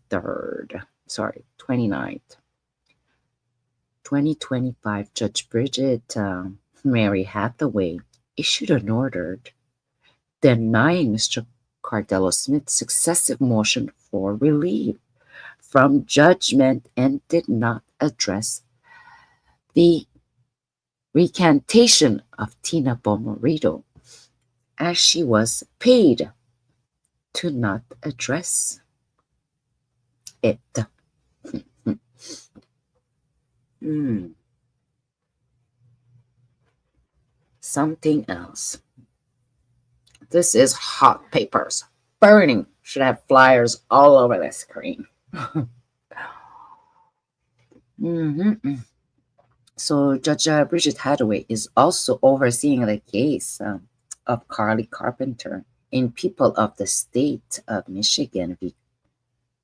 2025, Judge Bridget Mary Hathaway issued an order denying Mr. Cardello-Smith's successive motion for relief from judgment and did not address the recantation of Tina Bormarito, as she was paid to not address it. Something else. This is hot papers. Burning. Should have flyers all over the screen. So Judge Bridget Hathaway is also overseeing the case of Carly Carpenter in People of the State of Michigan v.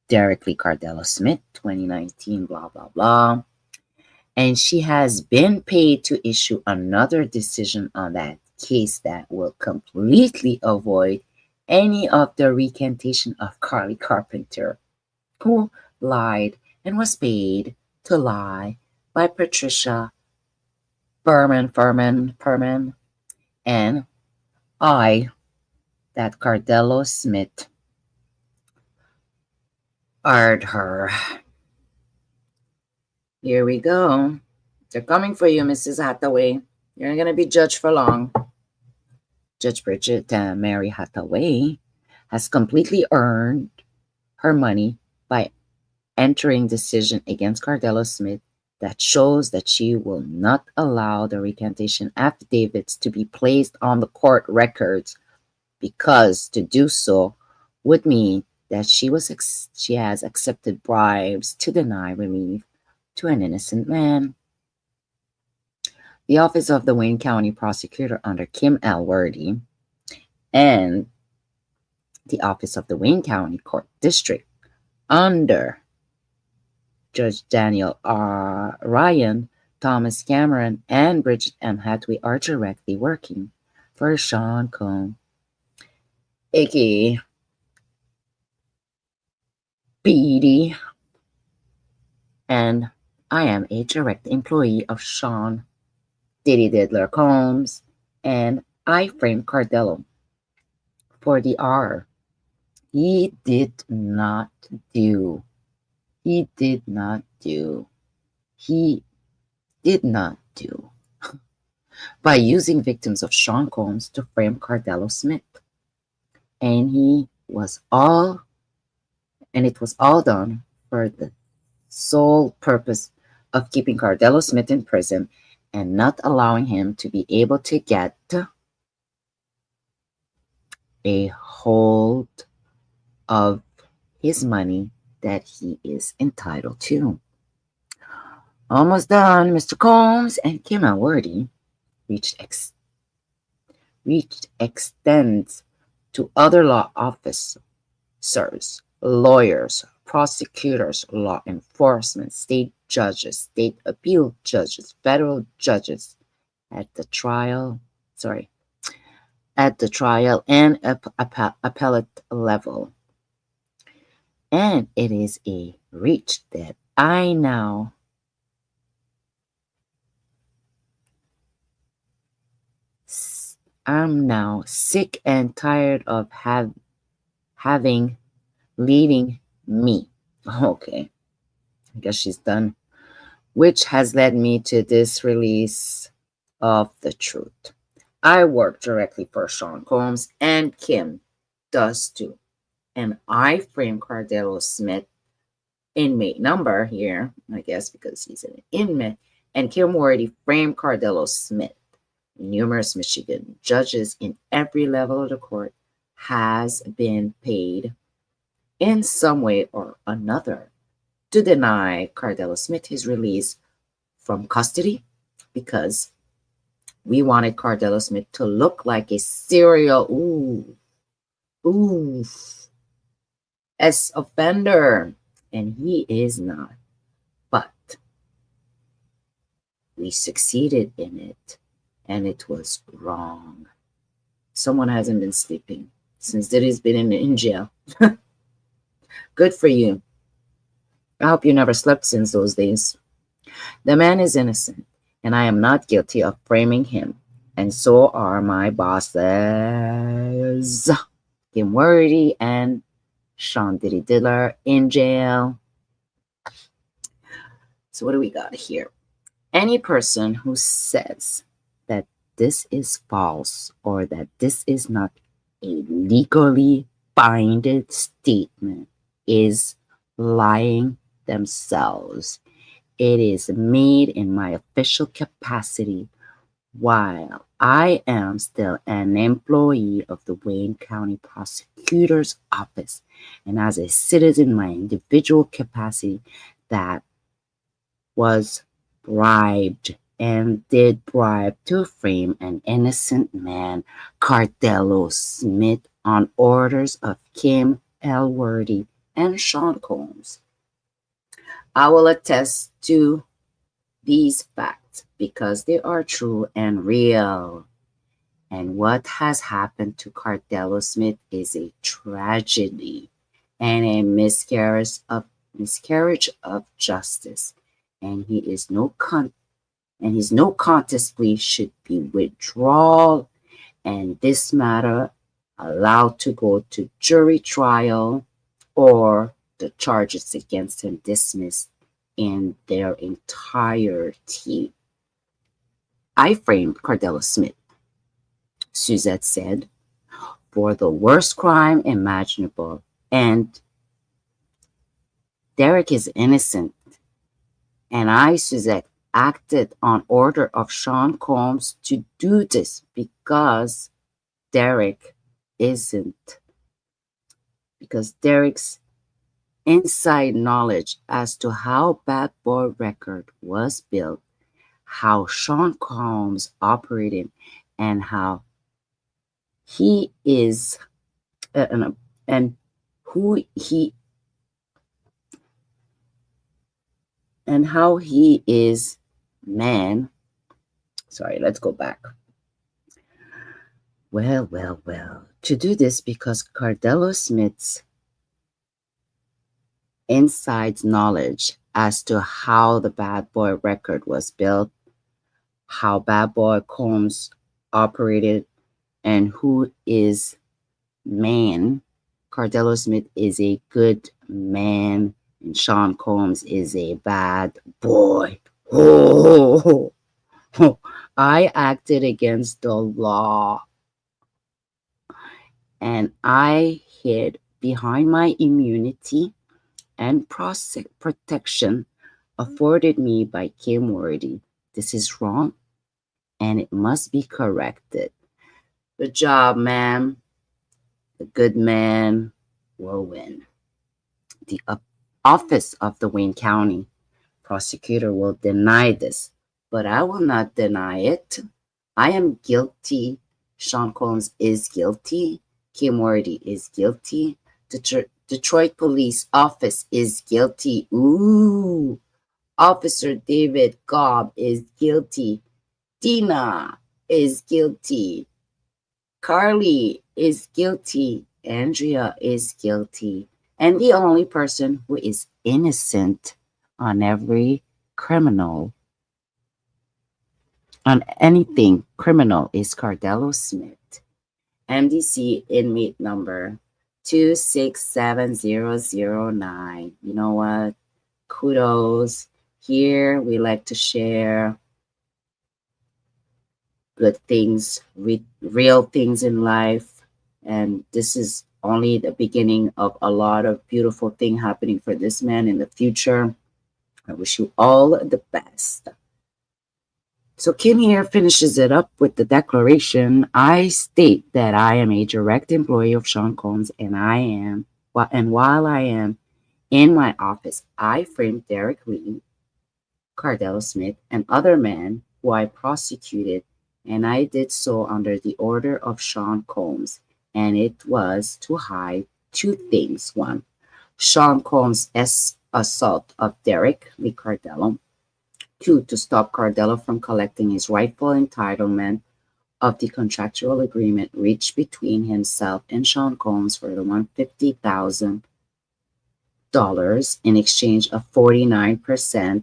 Derrick Lee Cardello-Smith, 2019, blah, blah, blah. And she has been paid to issue another decision on that case that will completely avoid any of the recantation of Carly Carpenter, who lied and was paid to lie by Patricia Perman, and I, that Cardello-Smith, hired her. Here we go. They're coming for you, Mrs. Hathaway. You're not going to be judged for long. Judge Bridget Mary Hathaway has completely earned her money by entering decision against Cardello-Smith that shows that she will not allow the recantation affidavits to be placed on the court records, because to do so would mean that she has accepted bribes to deny relief to an innocent man. The Office of the Wayne County Prosecutor under Kim Alworthy and the Office of the Wayne County Court District under Judge Daniel R. Ryan, Thomas Cameron, and Bridget M. Hathaway are directly working for Sean Combs, aka Petey, and I am a direct employee of Sean Diddy Diddler Combs, and I framed Cardello for the R. He did not do. By using victims of Sean Combs to frame Cardello-Smith. And it was all done for the sole purpose of keeping Cardello-Smith in prison and not allowing him to be able to get a hold of his money that he is entitled to. Almost done. Mr. Combs and Kim Alworthy reached extends to other law officers, lawyers, prosecutors, law enforcement, state judges, state appeal judges, federal judges at the trial sorry, at the trial and appellate level. And it is a reach that I'm now sick and tired of having leading me. Okay, I guess she's done. Which has led me to this release of the truth. I work directly for Sean Combs, and Kim does too. And I frame Cardello-Smith, inmate number here, I guess because he's an inmate, and Kim already framed Cardello-Smith. Numerous Michigan judges in every level of the court has been paid in some way or another to deny Cardello-Smith his release from custody because we wanted Cardello-Smith to look like a serial S offender, and he is not. But we succeeded in it, and it was wrong. Someone hasn't been sleeping since Diddy's been in jail. Good for you. I hope you never slept since those days. The man is innocent, and I am not guilty of framing him, and so are my bosses, Kim Worthy and Sean Diddy Diller in jail. So what do we got here? Any person who says that this is false or that this is not a legally binding statement is lying themselves. It is made in my official capacity while I am still an employee of the Wayne County Prosecutor's Office and as a citizen in my individual capacity that was bribed and did bribe to frame an innocent man, Cardello-Smith, on orders of Kim L. Worthy and Sean Combs. I will attest to these facts because they are true and real. And what has happened to Cardello-Smith is a tragedy and a miscarriage of justice. And his no contest plea should be withdrawal, and this matter allowed to go to jury trial or the charges against him dismissed in their entirety. I framed Cardello-Smith, Suzette said, for the worst crime imaginable, and Derrick is innocent. And I, Suzette, acted on order of Sean Combs to do this because Derrick's inside knowledge as to how Bad Boy Record was built, how Sean Combs operated, and how he is and who he and how he is man. Sorry, let's go back. Well. To do this because Cardello-Smith's inside knowledge as to how the Bad Boy Record was built, how Bad Boy Combs operated, and who is man. Cardello-Smith is a good man, and Sean Combs is a bad boy. I acted against the law, and I hid behind my immunity and protection afforded me by Kim Worthy. This is wrong, and it must be corrected. Good job, ma'am. The good man will win. The office of the Wayne County prosecutor will deny this, but I will not deny it. I am guilty. Sean Combs is guilty. Kim Worthy is guilty. Detroit Police Office is guilty. Officer David Cobb is guilty. Tina is guilty. Carly is guilty. Andrea is guilty. And the only person who is innocent on every criminal, on anything criminal, is Cardello Smith. MDC inmate number 267009. You know what? Kudos. Here we like to share good things, real things in life. And this is only the beginning of a lot of beautiful things happening for this man in the future. I wish you all the best. So Kim here finishes it up with the declaration. I state that I am a direct employee of Sean Combs, and while I am in my office, I framed Derrick Lee, Cardello Smith, and other men who I prosecuted, and I did so under the order of Sean Combs, and it was to hide two things. One, Sean Combs' assault of Derrick Lee Cardello. Two, to stop Cardello from collecting his rightful entitlement of the contractual agreement reached between himself and Sean Combs for the $150,000 in exchange of 49%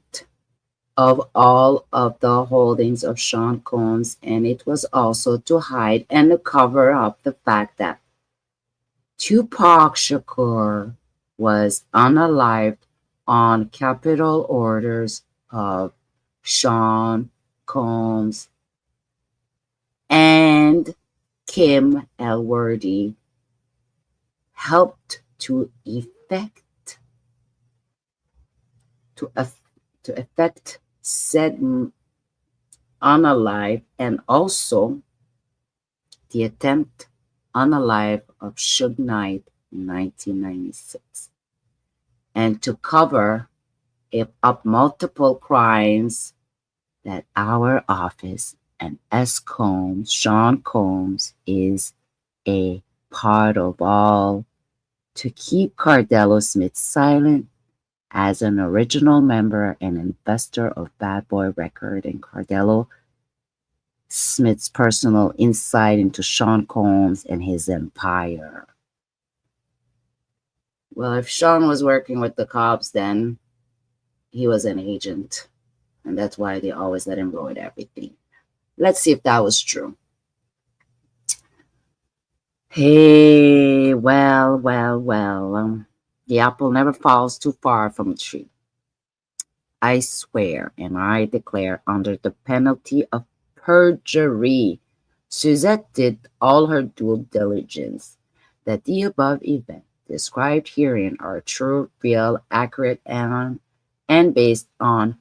of all of the holdings of Sean Combs, and it was also to hide and to cover up the fact that Tupac Shakur was unalived on capital orders of Sean Combs and Kim Elworthy helped to effect said unalive, and also the attempt unalive of Suge Knight in 1996, and to cover up multiple crimes that our office and Sean Combs is a part of, all to keep Cardello Smith silent as an original member and investor of Bad Boy Record, and Cardello Smith's personal insight into Sean Combs and his empire. Well, if Sean was working with the cops, then he was an agent, and that's why they always let him go with everything. Let's see if that was true. Hey, well. The apple never falls too far from a tree. I swear and I declare under the penalty of perjury, Suzette did all her due diligence that the above event described herein are true, real, accurate, and based on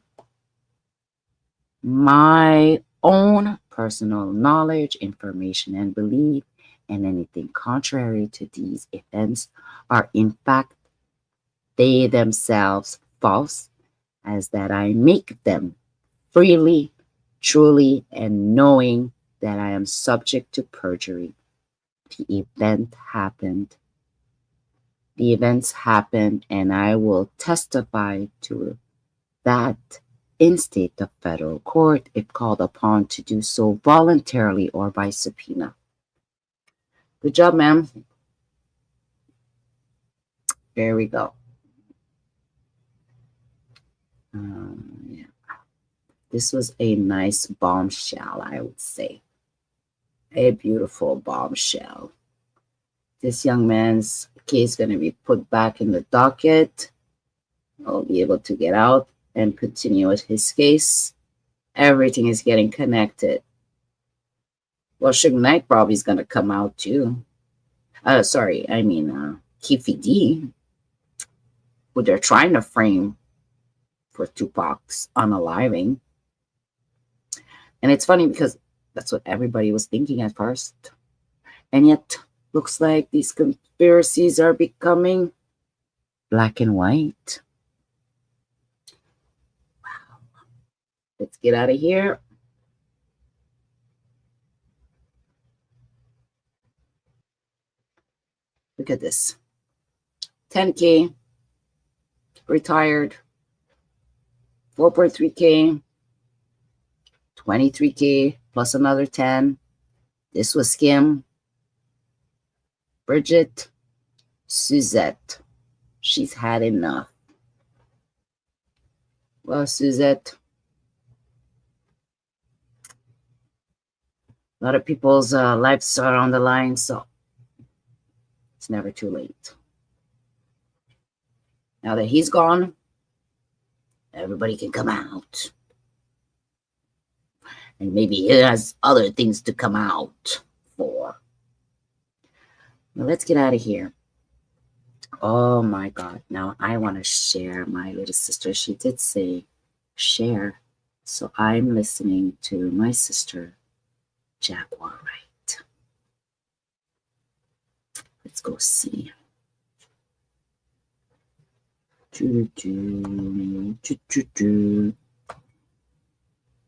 my own personal knowledge, information, and belief, and anything contrary to these events are in fact they themselves false, as that I make them freely, truly, and knowing that I am subject to perjury. The events happened, and I will testify to that in state of federal court if called upon to do so voluntarily or by subpoena. Good job, ma'am. There we go. Yeah. This was a nice bombshell, I would say. A beautiful bombshell. This young man's case is going to be put back in the docket. I'll be able to get out and continue with his case. Everything is getting connected. Well, Suge Knight probably is going to come out too. Keefy D, who they're trying to frame for Tupac's unaliving. And it's funny because that's what everybody was thinking at first. And yet, looks like these conspiracies are becoming black and white. Wow. Let's get out of here. Look at this. 10K, retired, 4.3K, 23K plus another 10. This was Kim, Bridget, Suzette. She's had enough. Well, Suzette, a lot of people's lives are on the line, so it's never too late. Now that he's gone, everybody can come out. And maybe he has other things to come out for. Now let's get out of here. Oh my God. Now I want to share my little sister. She did say share. So I'm listening to my sister, Jaguar, right? Let's go see.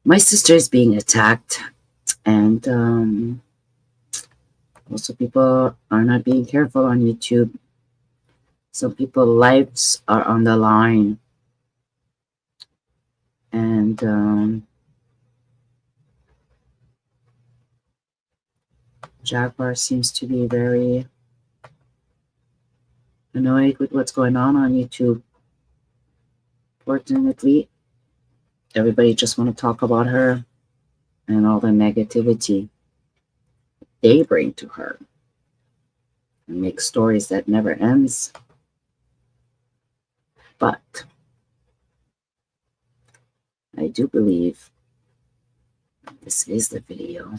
My sister is being attacked, and also people are not being careful on YouTube. Some people's lives are on the line, and Jaguar seems to be very annoyed with what's going on YouTube. Fortunately, everybody just want to talk about her and all the negativity they bring to her and make stories that never ends. But I do believe this is the video.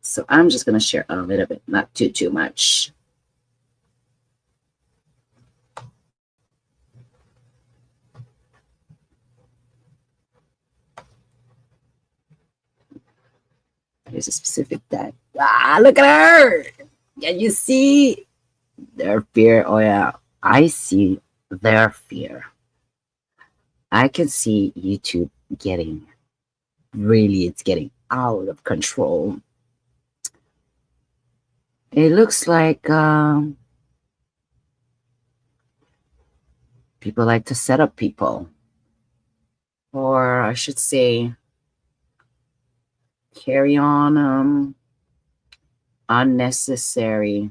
So I'm just going to share a little bit, not too much. There's a specific that. Look at her. Can you see their fear? Oh, yeah. I see their fear. I can see YouTube getting, really, it's getting out of control. It looks like people like to set up people. Or I should say, carry on unnecessary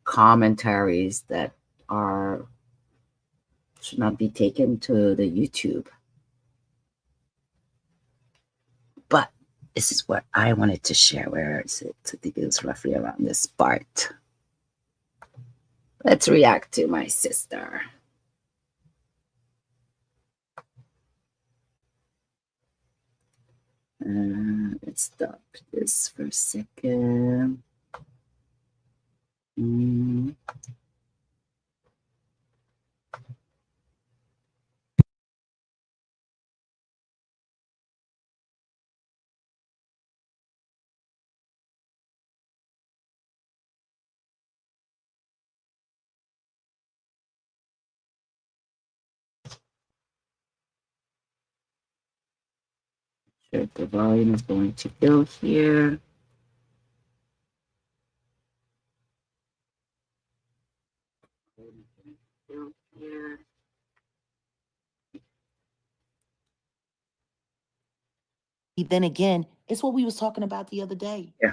commentaries that should not be taken to the YouTube. But this is what I wanted to share. Where is it? I think it was roughly around this part. Let's react to my sister. Let's stop this for a second. Sure, the volume is going to go here. Then again, it's what we was talking about the other day. Yeah.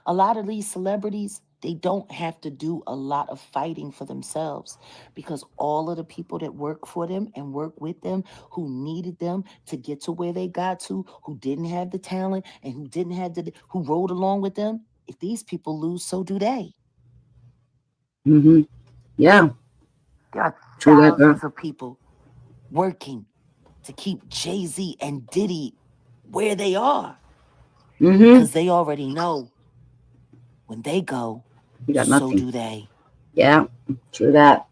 A lot of these celebrities, they don't have to do a lot of fighting for themselves because all of the people that work for them and work with them, who needed them to get to where they got to, who didn't have the talent and who didn't have who rode along with them, if these people lose, so do they. Yeah. There are True that, girl. thousands of people working to keep Jay-Z and Diddy where they are. Because they already know when they go, You got so nothing. do they. Yeah, true that.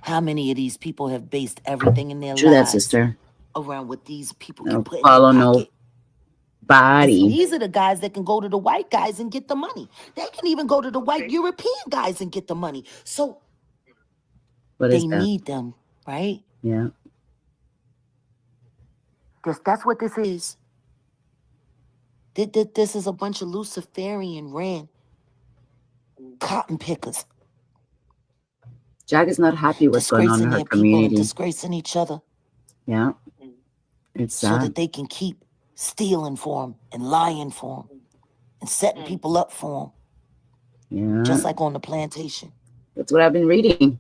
How many of these people have based everything in their True that, lives sister. around what these people No can put in their follow pocket? nobody. These are the guys that can go to the white guys and get the money. They can even go to the white European guys and get the money. So What is they that? need them, right? Yeah. That's what this is. This is a bunch of Luciferian ran cotton pickers. Jag is not happy what's going on in disgracing her their people and community. disgracing each other Yeah, it's so sad. that they can keep stealing for them and lying for them and setting people up for them, Yeah, just like on the plantation. that's what I've been reading.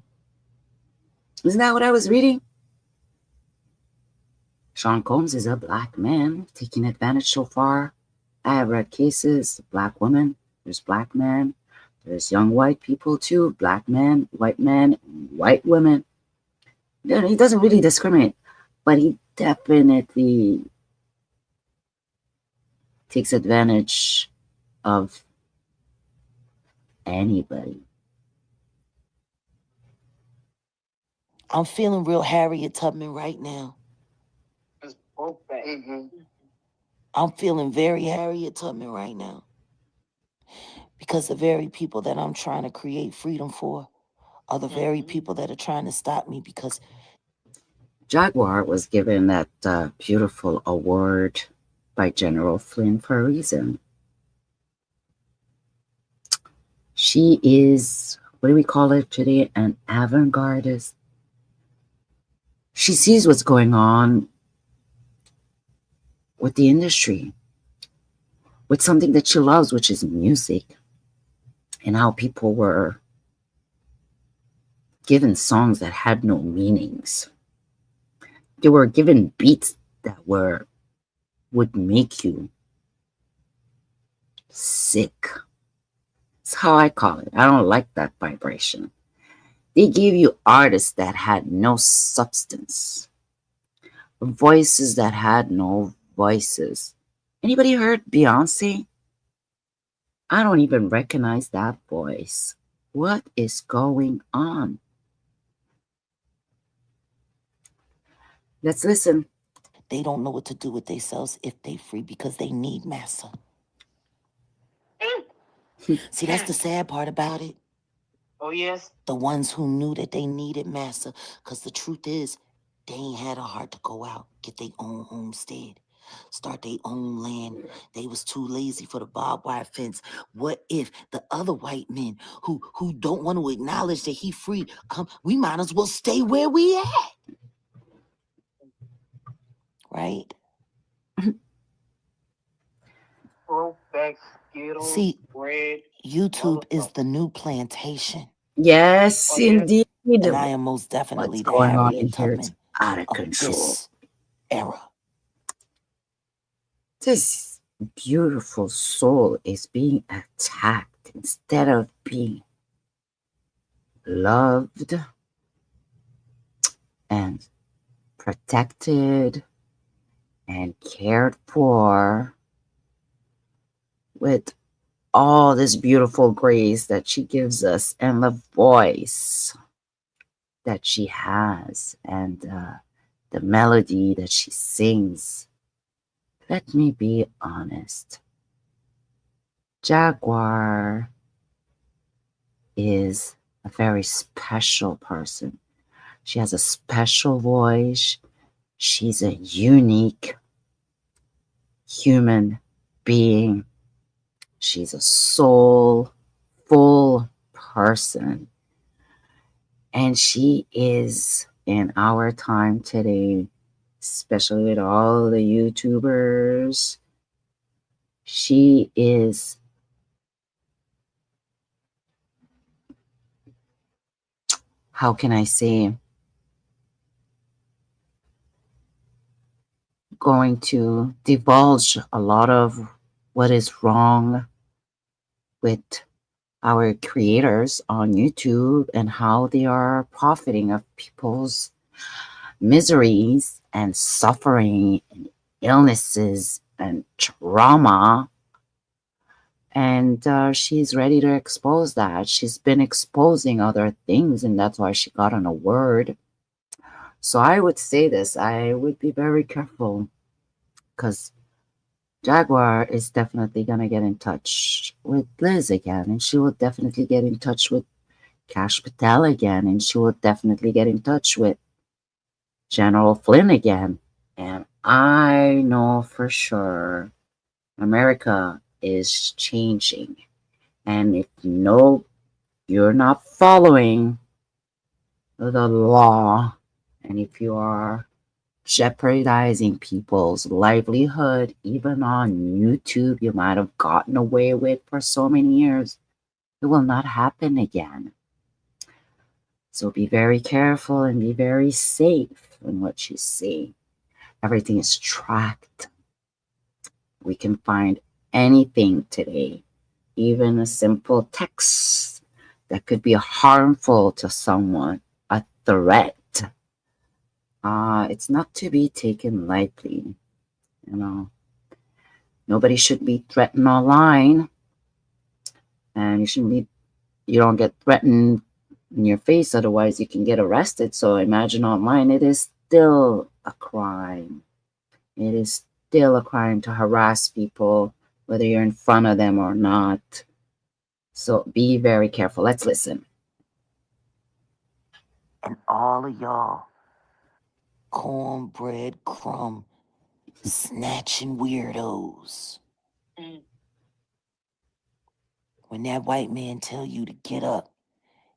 Isn't that what I was reading? Sean Combs is a black man taking advantage so far. I have read cases, black women, there's black men, there's young white people too, black men, white women. He doesn't really discriminate, but he definitely takes advantage of anybody. I'm feeling real Harriet Tubman right now. I'm feeling very Harriet Tubman right now. Because the very people that I'm trying to create freedom for are the very people that are trying to stop me because Jaguar was given that beautiful award by General Flynn for a reason. She is, what do we call it today, an avant-gardist. She sees what's going on with the industry, with something that she loves, which is music, and how people were given songs that had no meanings. They were given beats that would make you sick. That's how I call it. I don't like that vibration. They gave you artists that had no substance, voices that had no voices. Anybody heard Beyonce? I don't even recognize that voice. What is going on? Let's listen. they don't know what to do with themselves if they free because they need massa. See, that's the sad part about it. Oh, yes. The ones who knew that they needed massa, because the truth is, they ain't had a heart to go out, get their own homestead, start their own land. They was too lazy for the barbed wire fence. What if the other white men who don't want to acknowledge that he free come? We might as well stay where we at, right? Skittles, See, bread. YouTube is the new plantation, Yes, Oh, yes. indeed. and I am most definitely What's the going on in Harriet here? It's Tubman out of of control. this era. This beautiful soul is being attacked instead of being loved and protected and cared for with all this beautiful grace that she gives us and the voice that she has and the melody that she sings. Let me be honest. Jaguar is a very special person. She has a special voice. She's a unique human being. She's a soulful person. And she is in our time today, especially with all the YouTubers, she is how can I say, going to divulge a lot of what is wrong with our creators on YouTube and how they are profiting of people's miseries and suffering and illnesses and trauma. And she's ready to expose that. She's been exposing other things, and that's why she got an award. So I would say this, I would be very careful because Jaguar is definitely going to get in touch with Liz again, and she will definitely get in touch with Cash Patel again, and she will definitely get in touch with General Flynn again. And I know for sure America is changing. And if you're not following the law. And if you are jeopardizing people's livelihood, even on YouTube, you might have gotten away with for so many years, it will not happen again. So be very careful and be very safe in what you see. Everything is tracked. We can find anything today, even a simple text that could be harmful to someone, a threat. It's not to be taken lightly. Nobody should be threatened online, and you don't get threatened in your face, otherwise you can get arrested. So imagine online, it is still a crime. It is still a crime to harass people, whether you're in front of them or not. So be very careful. Let's listen. And all of y'all cornbread crumb snatching weirdos. When that white man tell you to get up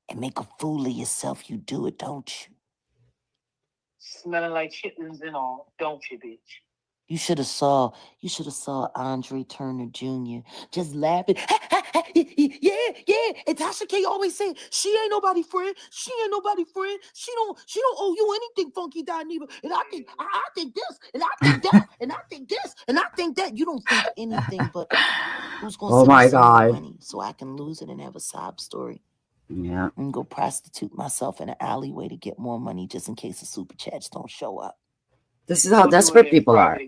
and make a fool of yourself, you do it, don't you? Smelling like chitlins and all, don't you, bitch? You should have saw Andre Turner Jr. just laughing. Yeah. And Tasha K always saying, she ain't nobody friend. She ain't nobody friend. She don't owe you anything, Funky Dineva. And I think this, and I think that, and I think this, and I think that. You don't think anything, but who's gonna Oh send me my some more God. money so I can lose it and have a sob story? Yeah. And go prostitute myself in an alleyway to get more money just in case the super chats don't show up. This is how desperate people are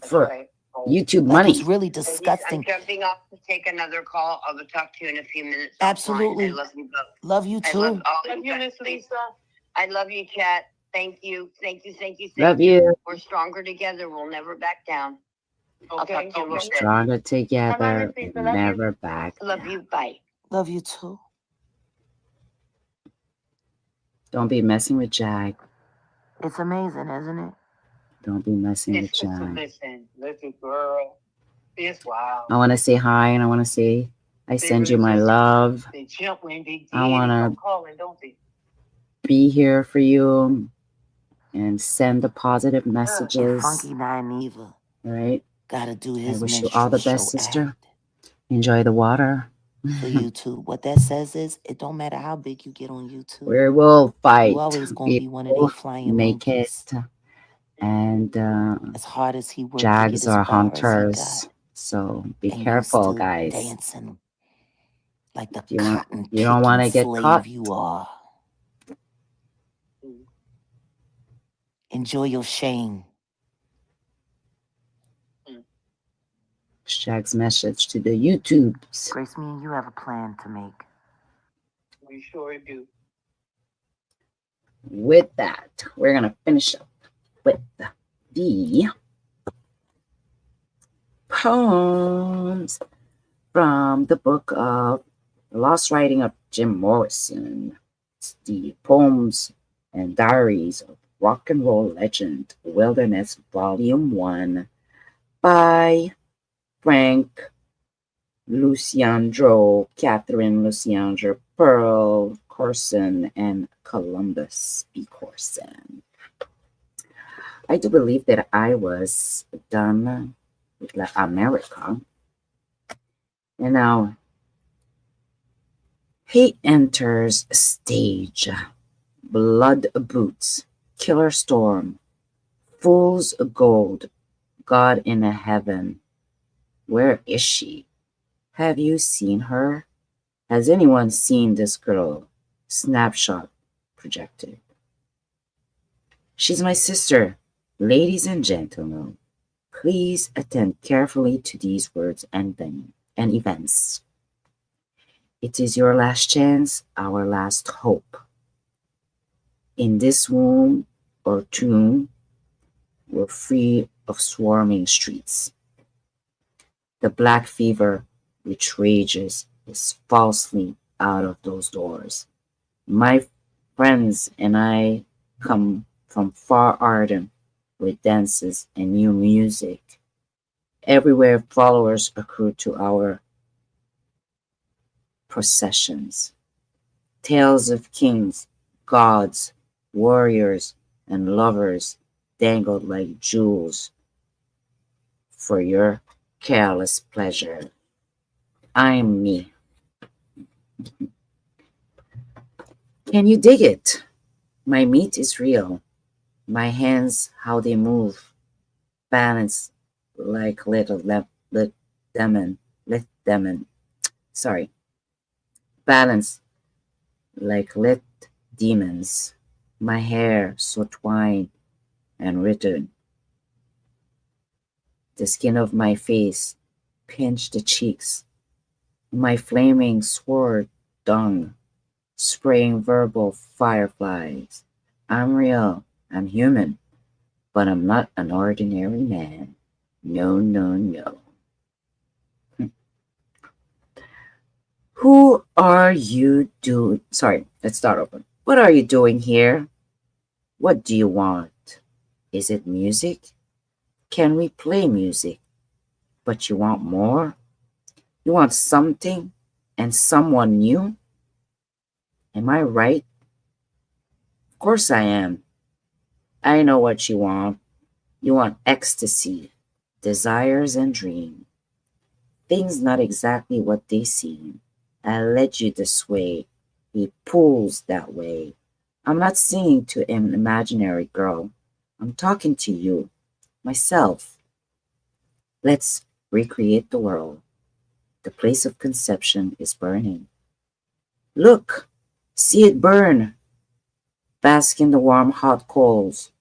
for YouTube Like, money. it's really disgusting. I'm jumping off to take another call. I'll talk to you in a few minutes. Absolutely. I love you both. Love you I too. love all of you, Miss Lisa. I love you, chat. Thank you. Love you. We're stronger together. We'll never back down. I'll talk to you a little bit. Stronger together and never back Love down. you. Bye. Love you too. Don't be messing with Jag. It's amazing, isn't it? Don't be messing with Jag. Listen, girl. It's wild. I want to say hi, and I want to say I send you my love. They jump when they I want to calling, don't they? be here for you and send the positive And messages. Funky Dineva Right? gotta do I his wish you all the best, minstrel sister. act Enjoy the water. for YouTube. What that says is, it don't matter how big you get on YouTube. We will fight. You always gonna We be one of will these flying make monkeys. it. And As hard as he worked to Jags get as are far as he hunters. got, So be and you careful, still guys. dancing like the You cotton don't want to picking get slave caught. you are. Enjoy your shame. Shag's message to the YouTubes. Grace, me and you have a plan to make. We sure do. With that, we're going to finish up with the poems from the book of The Lost Writing of Jim Morrison. It's the Poems and Diaries of Rock and Roll Legend Wilderness Volume 1 by Frank Lisciando, Catherine Lisciando, Pearl Corson, and Columbus B. Corson. I do believe that I was done with America. And now he enters stage. Blood boots, killer storm, fool's gold, God in heaven. Where is she? Have you seen her? Has anyone seen this girl? Snapshot projected. She's my sister. Ladies and gentlemen, please attend carefully to these words and events. It is your last chance, our last hope. In this womb or tomb, we're free of swarming streets. The black fever which rages is falsely out of those doors. My friends and I come from far Arden with dances and new music. Everywhere followers accrue to our processions. Tales of kings, gods, warriors, and lovers dangled like jewels for your careless pleasure. I'm me. Can you dig it? My meat is real. My hands, how they move, balance like lit demon. Sorry, balance like lit demons. My hair so twined and written. The skin of my face pinched the cheeks. My flaming sword dung, spraying verbal fireflies. I'm real. I'm human. But I'm not an ordinary man. No, no, no. Who are you doing? Sorry, let's start over. What are you doing here? What do you want? Is it music? Can we play music? But you want more? You want something and someone new? Am I right? Of course I am. I know what you want. You want ecstasy, desires, and dreams. Things not exactly what they seem. I led you this way. He pulls that way. I'm not singing to an imaginary girl. I'm talking to you, myself. Let's recreate the world. The place of conception is burning. Look, see it burn. Bask in the warm, hot coals.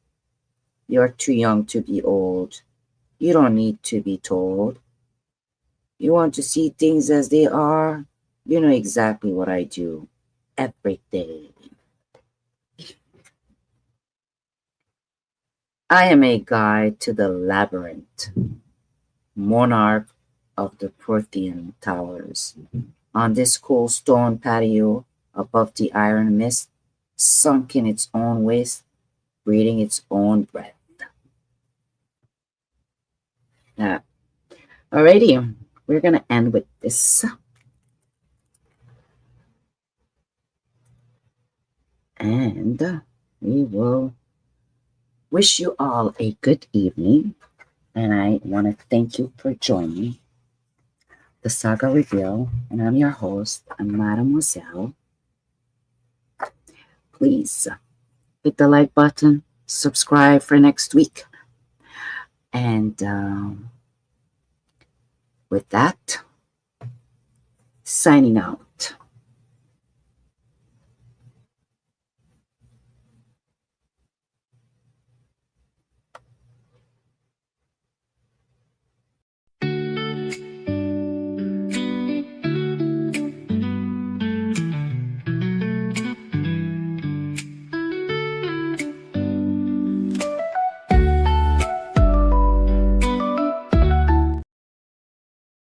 You're too young to be old. You don't need to be told. You want to see things as they are? You know exactly what I do every day. I am a guide to the labyrinth, monarch of the Prothean towers. On this cool stone patio above the iron mist, sunk in its own waste, breathing its own breath. Now, alrighty, we're gonna end with this. And we will wish you all a good evening. And I want to thank you for joining the Saga Reveal. And I'm your host, Mademoiselle. Please hit the like button, subscribe for next week. And with that, signing out.